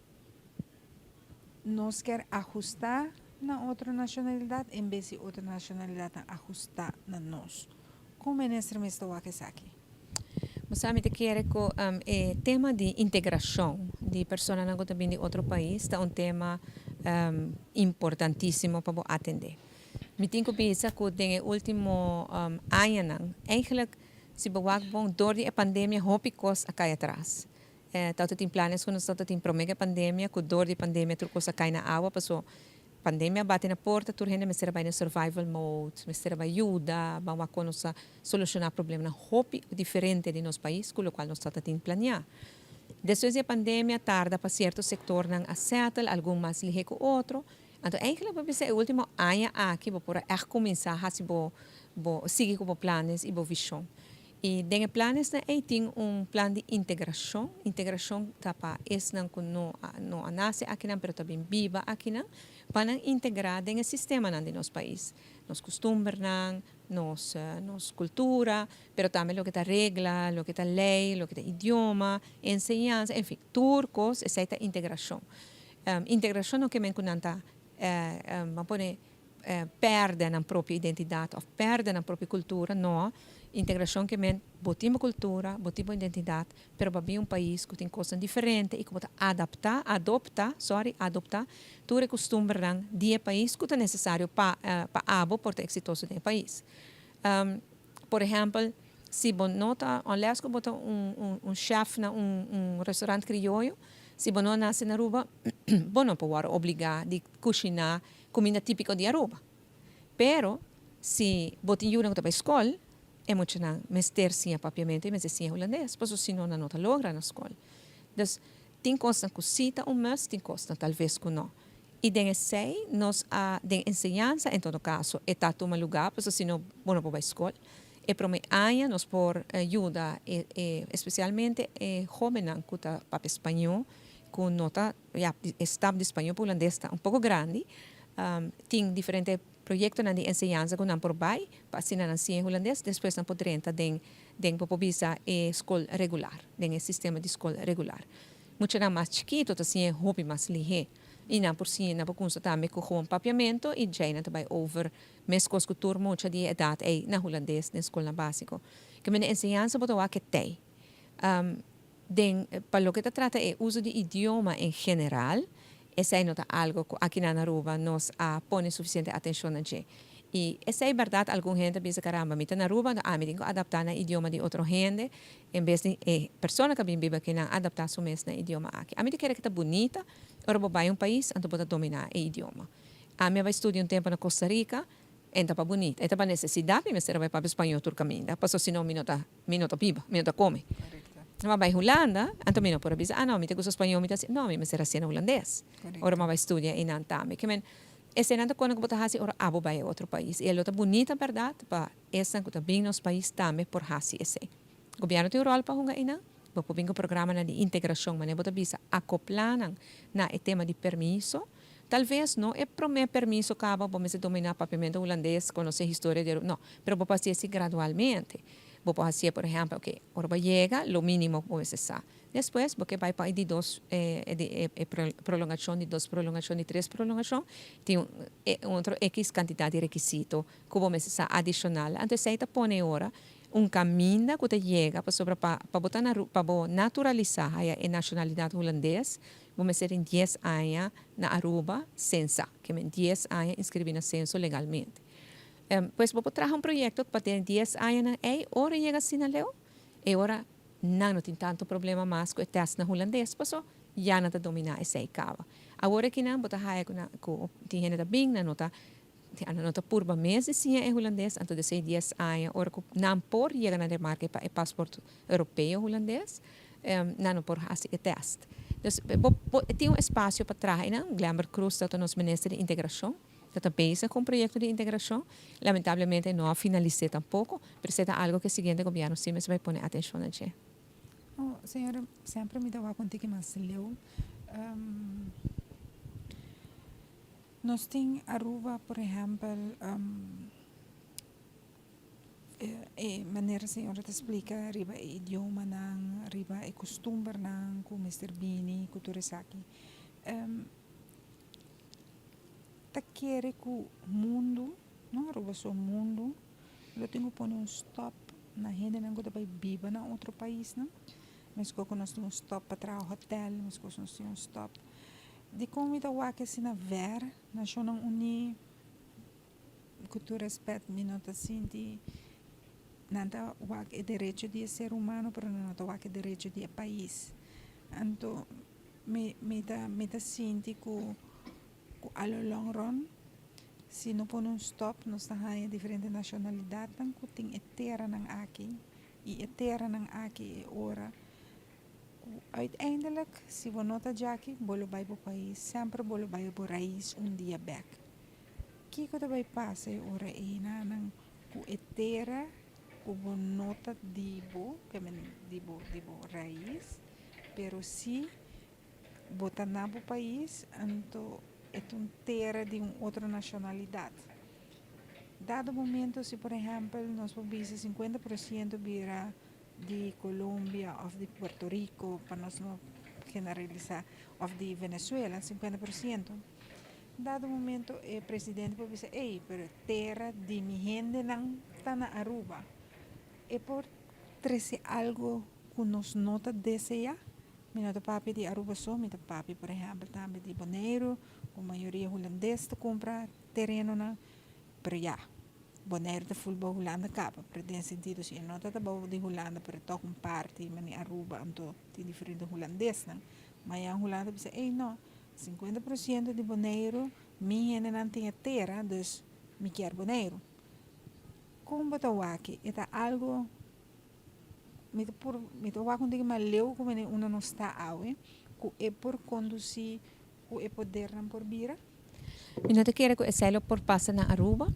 nós quer ajustar na outra nacionalidade, em vez de outra nacionalidade ajustar na nós. Como é nesse mês aqui? Você me quer que o tema de integração de pessoas que também de outro país é tema importantíssimo para atender. Me tenho que pensar que no último ano, eigenlijk, se você door a pandemia, hopicos a cair atrás. Tanto tem planos que nós tem promega pandemia, que door a pandemia, tudo coisa cai na água, passou pandemia bate na porta, tur gente me será vai no survival mode, me será vai ajuda, vamos a solucionar problemas na hopi diferente de nosso país, com o qual nós estamos a planear. Depois da pandemia, tarda para certo setor não acerta, algum mais liga que outro, Então, eigenlijk we pensar o último ano aqui, vou por echt começar a se seguir com planos e visão. E den planos na tem plan de integração. Integração tapa não no nasce aqui não, pero também viva aqui não, para integrar den sistema nan de nosso país, nos costumes nan, nos cultura, pero também lo que tá regla, lo que tá lei, lo que tá idioma, enseñanza, enfim, turcos, essa é integração. Integração não que men kunanta perdem a própria identidade, ou perdem a própria cultura, não. Integração que men botima cultura, botima identidade, pero para país que tem coisas diferentes e que pode adoptar, tudo costume de país que é necessário para abo por ter exitoso no país. Por exemplo, se você nota, unless que bota chef na restaurante criollo, se você não nasce na Aruba, você não pode obrigar de cozinhar comida típica de Aruba. Pero, se você ajuda para a escola, é muito não mestre sim papiamento e mestre sim holandês, porque senão não logra na escola. Então, tem coisas que cita mas tem coisas talvez que não. E den sei, nós den ensinança, em todo caso, é tanto um lugar, porque senão não pode para a escola. E para mim, nós por ajuda, especialmente jovens que estão para espanhol, com nota, estado de espanhol para holandês está pouco grande, tem diferentes proyectos de enseñanza que por bai para ensinar en holandés, después não poder entrar den popobisa escola regular, den sistema de escola regular. Mucho mais chiquito, assim, hobby mais ligeiro. E não por si, não por constatar me com um papiamento e já não também over mes coisas que turma muita de idade na holandês na escola básica. Que me enseñanza botar que tem. Para lo que trata é uso de idioma em geral. Essa é algo que aqui na Aruba nos põe suficiente atenção a gente. E essa é verdade, alguma gente pensa, caramba, me na Aruba, me tenho que adaptar no idioma de outra gente, em vez de pessoa que vive aqui não adaptar seu mesmo idioma aqui. A mim quer que está bonita, agora vai um país, então pode dominar o idioma. A mim vai estudar tempo na Costa Rica, então para bonita, então para necessidade, mas será vai para espanhol turcaminda, passou se não, me não viva, me não come. Mas vai Holanda, então não por avisar, não, me te gusta espanhol, me te não, me será sendo holandês. Ora vai estudar em Antame, que men esse não quando botar assim ora abo vai a outro país. E ela tá bonita, verdade, para essa que tá bem nos país também por hasi esse. Governo de Europa hunga ina, vou pôr um programa de integração, mas bota bisa acoplar na o tema de permiso. Talvez não é para mim permiso acaba para me dominar papiamento holandês, conhecer a história de não, mas vou fazer assim gradualmente. Vou fazer, por exemplo, ok, agora chega, lo mínimo pode ser. Depois, porque vai para de prolongação, de dois prolongação, de três prolongação, tem outro X quantidade de requisito que vou necessitar adicional. Então, se você põe agora caminho que chega para naturalizar a nacionalidade holandesa, vamos ser em 10 anos na Aruba, censa, que em 10 anos inscrever na censo legalmente. Pues vou trazer projeto para ter 10 anos e ora chega assim na leu, e ora não tem tanto problema mais com o teste na holandês, passou já não está dominar esse cava. Agora que não, botar raia com tem gente da bem na nota purba meses sim é holandês, então de 10 anos, ora que não por chegar na Dinamarca para o passaporte europeu holandês, não por fazer o teste. Então, tem espaço para trazer, não? Glamour Cruz, que é o nosso ministro de integração, está pensa com projeto de integração. Lamentavelmente não finalizei tampouco, mas é algo que o seguinte governo sim vai pôr atenção a gente. Senhora, sempre me dava conta que mais leu. Nós temos Aruba, por exemplo, maneira a senhora te explica, riba idioma nang, riba costume nang, com Mr. Bini, com Turisaki. Ta quer que o mundo, não Aruba só o mundo, eu tenho que pôr stop na gente não que vai viver na outro país, não? Mas que nós temos stop para trabalhar hotel, mas que nós temos stop. De como está o que se na ver, na Nações Unidas, que tu respeita, me não está sentindo, não está o direito de ser humano, mas não está o direito de país. Então, me está sentindo que a long run, se não põe stop, nós temos diferentes nacionalidades, que tem eterna aqui, e eterna aqui é hora, Uiteindelijk, se você nota Jackie, bolo vai para o país, sempre bolo vai para o raiz dia back. Que coisa vai passar ora aí na ku etera ku nota dibo, que men dibo raiz, pero si botar na o país, então é um terra de outra nacionalidade. Dado momento, se por exemplo, nós vamos 50% vira de Colômbia ou de Puerto Rico, para nós não generalizar, ou de Venezuela, 50%. Dado momento, o presidente pode dizer, ei, pero terra de mi gente não está na Aruba. É por trazer algo que nos nota deseja. Minha papi de Aruba só, minha papi, por exemplo, também de Bonaire, a maioria holandês te compra terreno na, pero já. Bonaire de futebol Holanda capa, pero tem sentido se não está bom de Holanda, pero toca parte, mas Aruba, então tem diferente holandês, não. Mas a Holanda diz, ei, não, 50% de Bonaire, minha gente não tem terra, dus me quer Bonaire. Como botar aqui, é algo me tô com diga maleu como uma não está awe, que é por conduzir, que é poder não por vira. E não te quero que esse por passa na Aruba,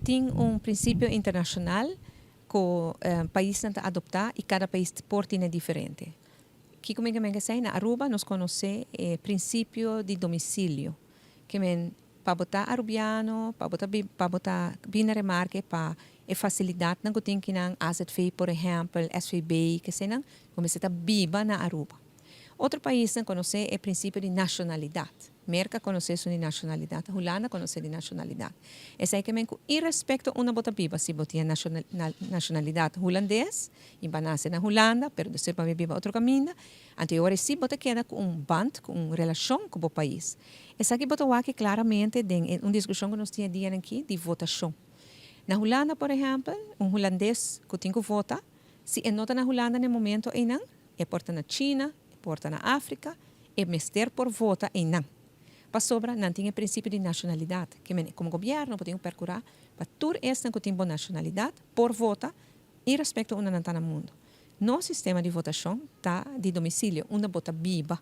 tem princípio internacional que o país não adoptar e cada país porta é diferente. Que como que sei na Aruba nós conhece o princípio de domicílio, que para botar arubiano, para botar bem remarque para a facilidade não tem que não AZV, por exemplo, SVB, que sei não, como se está viva na Aruba. Outro país não conhece o princípio de nacionalidade. Merca conhece sua nacionalidade, Holanda conhece de nacionalidade. Essa é que men e respeito uma bota viva, se botia nacionalidade holandês, e nasce na Holanda, pero de ser para viver outro caminho, anterior se bota queda com band, com relação com o país. Essa que bota aqui claramente em uma discussão que nós tínhamos aqui de votação. Na Holanda, por exemplo, holandês que tem que votar, se é nota na Holanda no momento e não, é porta na China, é porta na África, é mester por vota e não. Para sobra, não tem o princípio de nacionalidade, que como governo podemos percurar para tudo isso que tem boa nacionalidade, por vota e respeito a uma nanta no mundo. No sistema de votação está de domicílio, uma bota biba.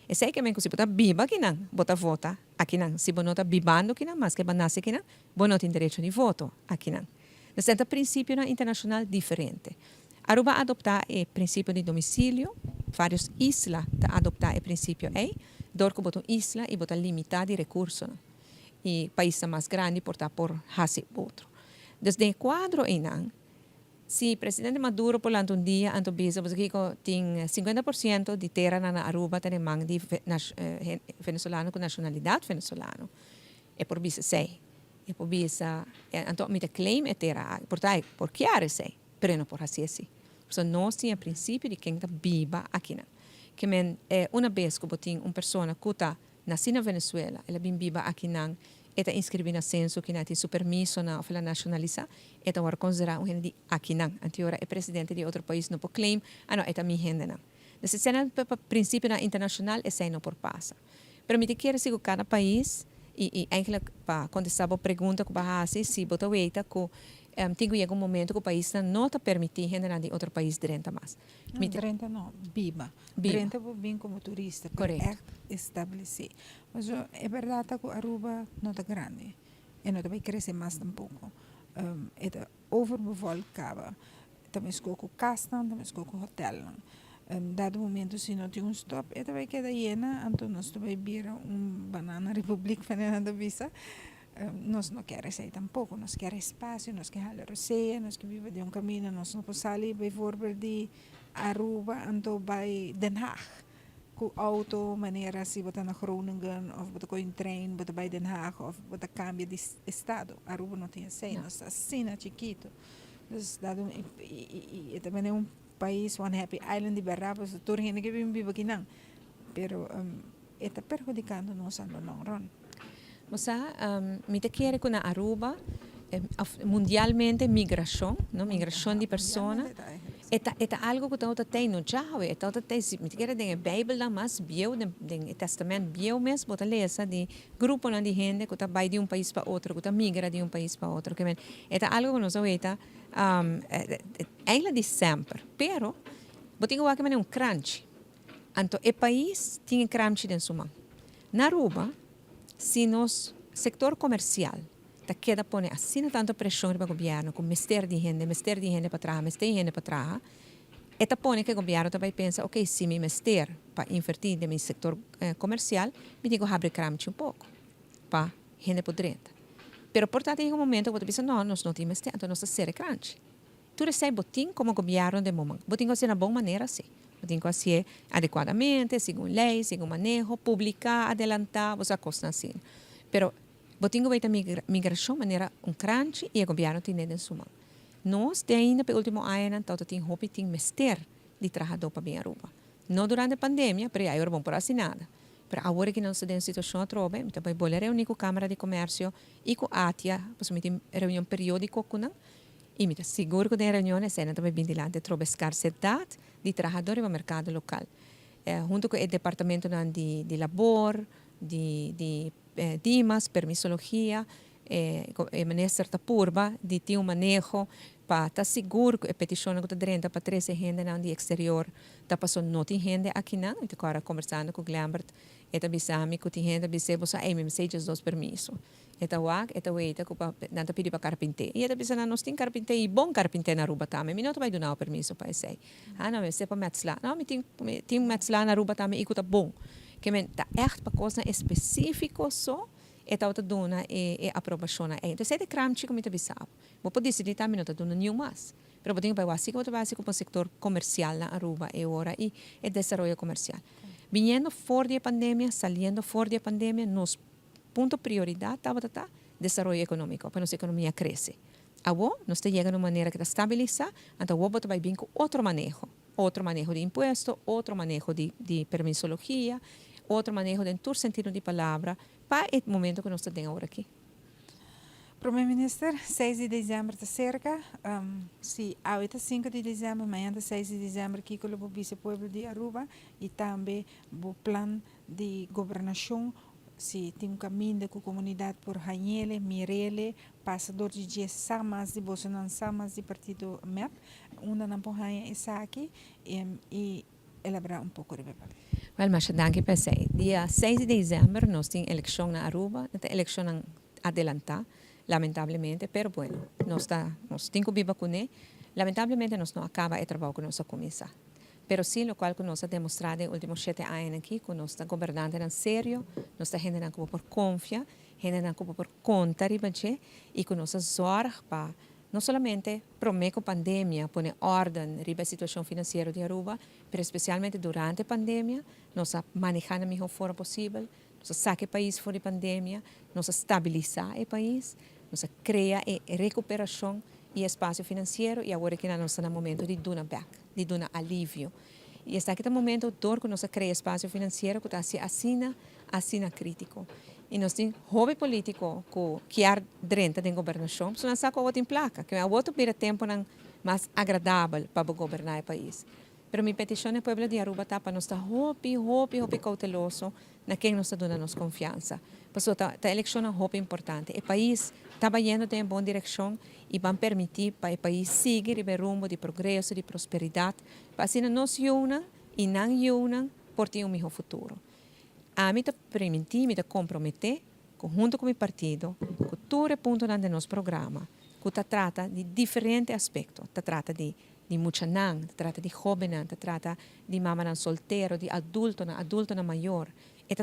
E sei que se bota biba que não, bota vota aqui não. Se você não está bibando que não, mas que nasce aqui não, você não tem direito de voto aqui não. Então, é um princípio internacional diferente. Aruba adoptar o princípio de domicílio, várias islas adoptar o princípio aí, dorco botam isla e botam limitar de recursos. E país mais grande portar por hasi outro. Desde o quadro aí não, se o presidente Maduro por lá um dia anto bisa você tem 50% de terra na Aruba tem mang de venezuelano com nacionalidade venezuelano. É por bisa sei. É por bisa anto me claim é terra, portai por que are sei, pero não por assim assim. So nós temos o princípio de quem está viva aqui não. Que uma vez que tem uma pessoa que está nascida na Venezuela, ela bem viva aqui não, está inscrita no censo, que não tem seu permisso na ela nacionalizar, ela vai considerar um gente de aqui não. Anterior é presidente de outro país não pode claim, não, é minha gente não. Então, o princípio internacional é não por passa. Mas me quero que cada país e eigenlijk para contestar a pergunta que você se botar weita que tem que chegar momento que o país não está permitindo de outro país dentro mais. Não, dentro não, viva. Dentro vou vir como turista, para estabelecer. Mas é verdade que a Aruba não está grande e não vai crescer mais tampouco. É overbevolkado. Também escolhe o castan, também escolhe o hotel. Dado momento, se não tem stop, ela vai quedar llena, então nós vai vir banana República Fernanda Visa. Nós não queremos sair tampouco, nós queremos espaço, nós queremos roceia, nós queremos viver de caminho, nós não podemos sair, bijvoorbeeld, de Aruba, então vai Den Haag. Com auto, maneira se botar na Groningen, ou botar com um trem, botar vai Den Haag, ou botar cambia de estado. Aruba não tem assim, nós assim, chiquito. Então, e também é país, one happy island de Barrabas, todo gente que vive aqui não. Pero, está perjudicando nós no long run. Moça, me te quer que na Aruba mundialmente migração, não migração de pessoas. É algo que está tem no Jahwe, está tem se me te quer den Bíblia lá mas bio den testamento bio mesmo bota lesa de grupo de gente que está vai de país para outro, que está migra de país para outro, que é algo que nós oita eigenlijk de sempre, pero botigo que é crunch. Anto, o país tem cramchi den suma. Na Aruba, se nos sector comercial ta queda pone assim tanto pressão para o governo com mister de gente para trás, mister de gente para trás, eta pone que o governo também pensa, ok, se me mister para invertir no meu setor comercial, me digo abre cramchi um pouco para gente por dentro. Pero portanto, em um momento, você pensa, não, nós não temos mister, então nós ser cramchi. Tu recebe botim como governo de momento. Botim que na boa maneira, sim. Botim que fazer adequadamente, segundo lei, segundo manejo, publicar, adelantar, você costa assim. Pero botim que vai migração maneira crunch e o governo tem dentro de sua mão. Nós, de ainda, pelo último ano, então, tem hope, tem mister de trabalhador para bem Aruba. Não durante a pandemia, pero aí não por assinada. Pero agora que nós estamos em situação atrobe, então, vai bolar reunir com a Câmara de Comércio e com a ATIA, para reunião periódica com nós. E me seguro que na reunião é também bem dilante trobe escassez de trabalhadores no mercado local. Junto com o departamento de labor, de DIMAS, permisologia, o ministro da Purba, de ter manejo para estar seguro que a petição que está dentro para 13 gente no exterior está passando não tem gente aqui não. Então agora conversando com o Glambert, eta bisami que tem gente bisebo sa me messages dos permiso. Eta wag, eta weita que nanta pedi para carpinte. E eta bisana nós tem carpinte e bom carpinte na Aruba também. Me não vai dar o permiso para esse. Ah não, se para metzla. Não, me tem metzla na Aruba também e que tá bom. Que men tá echt para coisa específico só. Eta outra dona e aprovação então se é de cramchi como te bisab vou poder decidir também não tá dona nenhum mais pero vou ter para básico para o setor comercial na Aruba e ora e desenvolvimento comercial viniendo fora da pandemia saliendo fora da pandemia nos ponto prioridade tá desenvolvimento econômico para nossa economia cresce agora nós te chega de uma maneira que está estabilizar então o vai vir com outro manejo de imposto outro manejo de permisologia outro manejo de todo sentido de palavra para o momento que nós estamos agora aqui. Primeiro-Ministro, 6 de dezembro está cerca. Se hoje 5 de dezembro, amanhã 6 de dezembro aqui com o vice-pueblo de Aruba e também o plano de governação. Se tem caminho com a comunidade por Hanhele, Mirele, passador de dia Samas de Bolsonaro, Samas de partido MEP, não por Hanhele aqui e elaborar pouco de papel. Well, mas danke per se. Dia 6 de dezembro nós temos eleição na Aruba, eleição adelantada, lamentavelmente, pero bueno, nós temos que viver com ele. Lamentavelmente nós não acaba o trabalho que nós começar. Pero sim, o qual que nós demonstrado nos últimos 7 anos aqui, que nós estamos governando em sério, nós estamos rendendo como por confiança, rendendo como por conta, e que nós zorg para não somente prometo a pandemia, pôr ordem na situação financeira de Aruba, mas especialmente durante a pandemia, nós manejando a melhor forma possível, nós saque o país fora da pandemia, nós estabilizar o país, nós criar a recuperação e espaço financeiro, e agora que nós estamos no momento de dar back, de dar alívio. E está aqui no momento que nós criamos espaço financeiro, que está assina crítico. E nós temos jovem político que é dentro da governação, só não sabe qual tem placa, que é outro tempo mais agradável para governar o país. Mas minha petição ao povo de Aruba está para nós estar hope cauteloso na quem nós está dando confiança. Porque a eleição é hope importante. O país está indo em boa direção e vai permitir para o país seguir o rumo de progresso, de prosperidade, para assim nós unam e não unam por ter melhor futuro. A mim me comprometer, junto com o partido, com todo o ponto de nosso programa, que trata de diferentes aspectos. Trata de muchanan, trata de jovem, trata de mamãe solteiro, de adulto maior.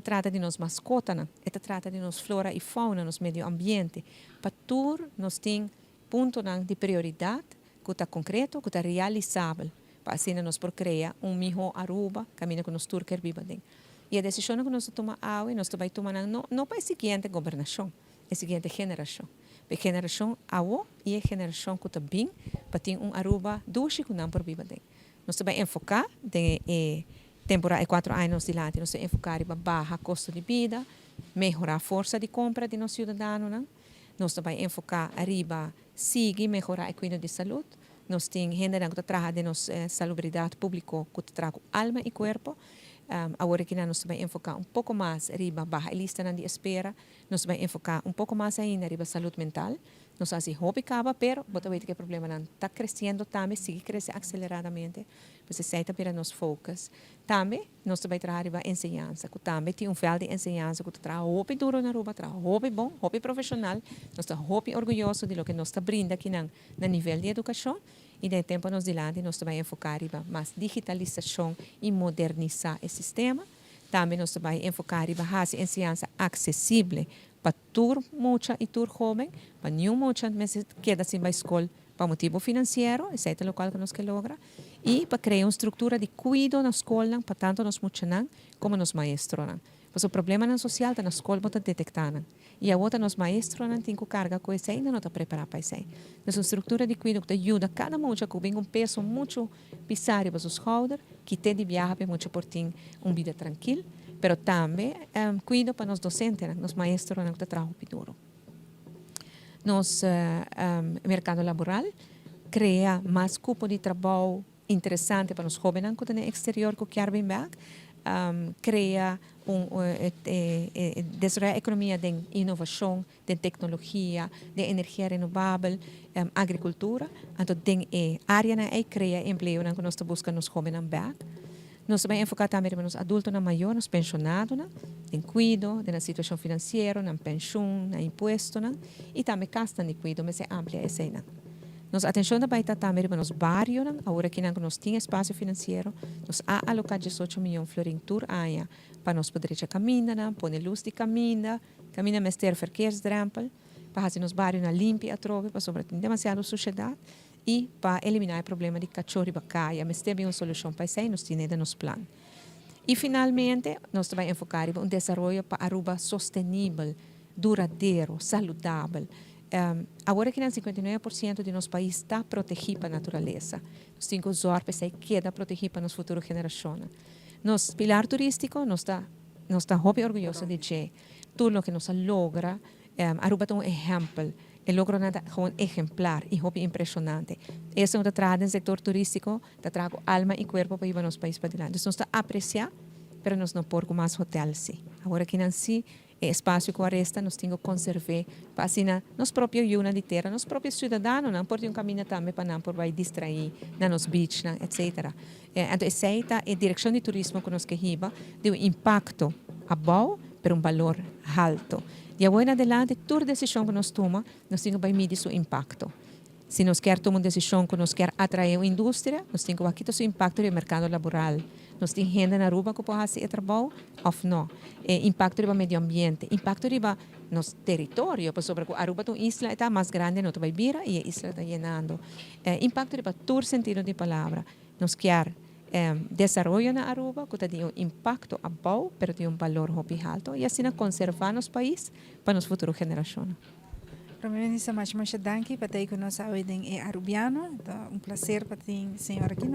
Trata de nos mascotas, trata de nos flora e fauna, nos meio ambiente. Para tudo, nós temos ponto de prioridade que está concreto, que está realizável, para assim nós por criar melhor Aruba, caminho que nós turquer vivem. E a decisão que nós tomamos hoje, nós vamos tomar não para a seguinte governação, a seguinte geração. A geração agora e a geração que está bem, para ter Aruba doce que não por viver. Nós vamos enfocar em temporada 4 anos de lá, nós vamos enfocar em baixar custo de vida, melhorar a força de compra de nossos cidadãos, nós vamos enfocar arriba, seguir melhorar o cuidado de saúde. Nós temos gente que trabalha de nossa salubridade pública, que traga alma e corpo. Agora que nós vamos enfocar pouco mais arriba, baixa a lista de espera, nós vamos enfocar pouco mais ainda arriba saúde mental, Nos hace hobby caba, pero bota ver que el problema não está crescendo também, sigue crescendo aceleradamente. Pues essa para nos focus. Também nós também trabalhamos a ensinança, que também tem fel de ensinança, que trabalha hobby duro na Aruba, trabalha hobby bom, hobby profissional. Nós estamos hobby orgulhoso de lo que nós está brinda aqui na nível de educação. E de tempo nos dilante nós também enfocar em mais digitalização e modernizar o sistema. Também nós também enfocar em a ensinança acessível para tur mucha e tur jovem, para nenhum mucha meses queda sem a escola para motivo financeiro, esse é o local que nós que logra, e para criar uma estrutura de cuidado na escola, para tanto nos mucha como nos maestros. Pois o problema na social está na escola para detectar. E a outra nos maestros não tem que carga com isso ainda não está preparado para isso. Nossa estrutura de cuidado que ajuda cada mucha que vem peso muito pisado para os shoulders, que te de viajar muito por ter uma vida tranquila, pero também cuido para os docentes, os maestros que trabalham duro. Nos mercado laboral cria mais cupo de trabalho interessante para os jovens que estão no exterior que querem vir. Cria desenvolver a economia de inovação, de tecnologia, de energia renovável, agricultura. Então, tem área na cria emprego que nós buscamos nos jovens back. Nós também enfocamos também nos adultos maiores, nos pensionados, em cuido, na situação financeira, na pensão, na imposto, e também casta de cuido, mas é ampla essa. Nos atenção também está também nos bairros, agora que nós temos espaço financeiro, nós alocamos 18 milhões de florins por ano para nós poder caminhar, pôr luz de caminhar mais ter verkeersdrempel, para fazer nos bairros na limpia a trove, para sobretudo demasiado sociedade, e para eliminar o problema de cachorro e bacaia, mas tem uma solução para isso, nós temos nos planos. E finalmente, nós também enfocamos em desenvolvimento para Aruba sustentável, duradouro, saudável. Agora que 59% de nosso país está protegido para a natureza, nós temos que usar para que queda protegido para as futuras gerações. Nosso pilar turístico, nós está muito orgulhoso de que tudo o que nós logra, Aruba é um exemplo, é logra um exemplar e muito impressionante. Esse é um trabalho no setor turístico, que traz alma e corpo para ir para nosso país para adiante. Nós está a apreciar, mas nós não podemos mais hotéis. Agora que não se espaço que resta, nós temos que conservar para assim, nós próprios yuna de terra, nós próprios cidadãos, não podem caminhar também para não poder distrair nos beach, etc. Então, essa é a direção de turismo que nós queremos, de um impacto bom, para um valor alto. E agora em adelante, toda decisão que nós tomamos, nós temos que medir seu impacto. Se nós queremos tomar uma decisão que nós queremos atrair uma indústria, nós temos que ver o seu impacto no mercado laboral. Nós temos gente na Aruba que pode fazer trabalho ou não. Impacto no meio ambiente, impacto no nosso território, porque a Aruba é uma isla está mais grande, não vai vir e a isla está llenando. Impacto no todo sentido de palavra. Nós queremos desenvolver na Aruba que tem um impacto bom, mas tem um valor muito alto e assim conservar nosso país para as futuras gerações. Primeiro-Ministro, muito danke para ter conosco hoje Arubiano. É um prazer para ter a senhora aqui.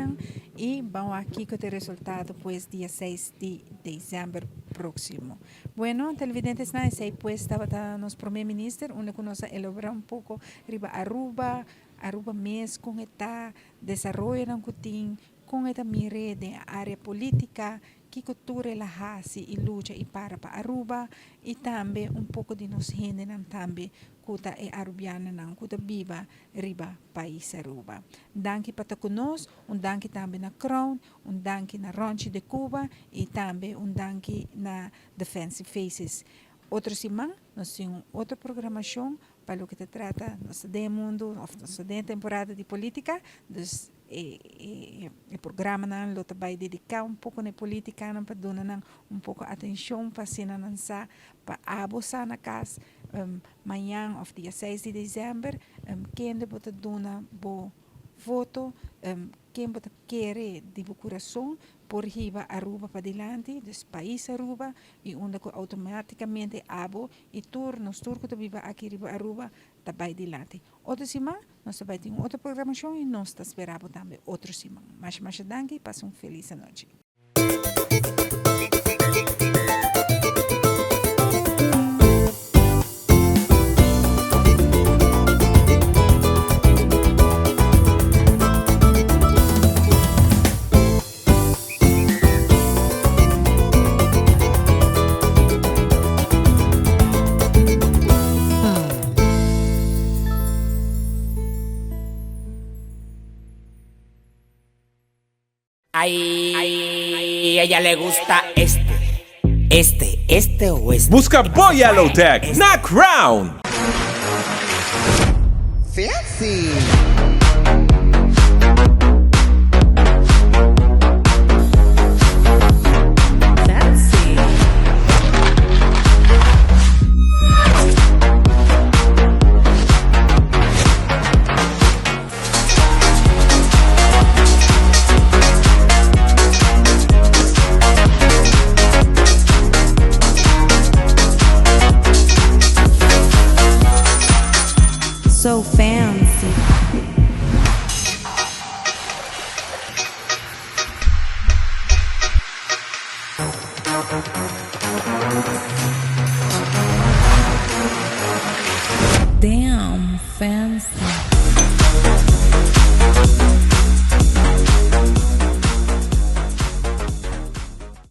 E vamos aqui com o resultado, pues, dia 6 de dezembro próximo. Bueno, televidentes, pues, estava nosso primeiro-ministro, onde conosco elaborar um pouco riba Aruba mês, com esta desenvolvimento que tem, com esta mire de área política, que cultura la hasi e luta e para Aruba, e também um pouco de nos gente também kuta é arubiana não kuta viva riba país Aruba. Danke para conosco, danke também na Crown, danke na Rancho de Cuba e também danke na Defensive Faces. Outra semana, nós temos outra programação para o que se trata nosso mundo, nossa temporada de política, dus o programa não lo vai dedicar um pouco na política para dar um pouco atenção para cena lançar para abusar na casa amanhã ou dia 6 de dezembro quem deve dar bo voto quem deve querer de coração por riba Aruba para diante dos país Aruba e onde automaticamente abo e turnos turco que viva aqui riba Aruba vai diante. Outra semana nós vai ter outra programação e nós esperamos também outra semana. Mas danke e passe uma feliz noite. Ay, ella le gusta este o este. Busca Boy Alotech, not Crown. Fancy. So fancy. Damn fancy.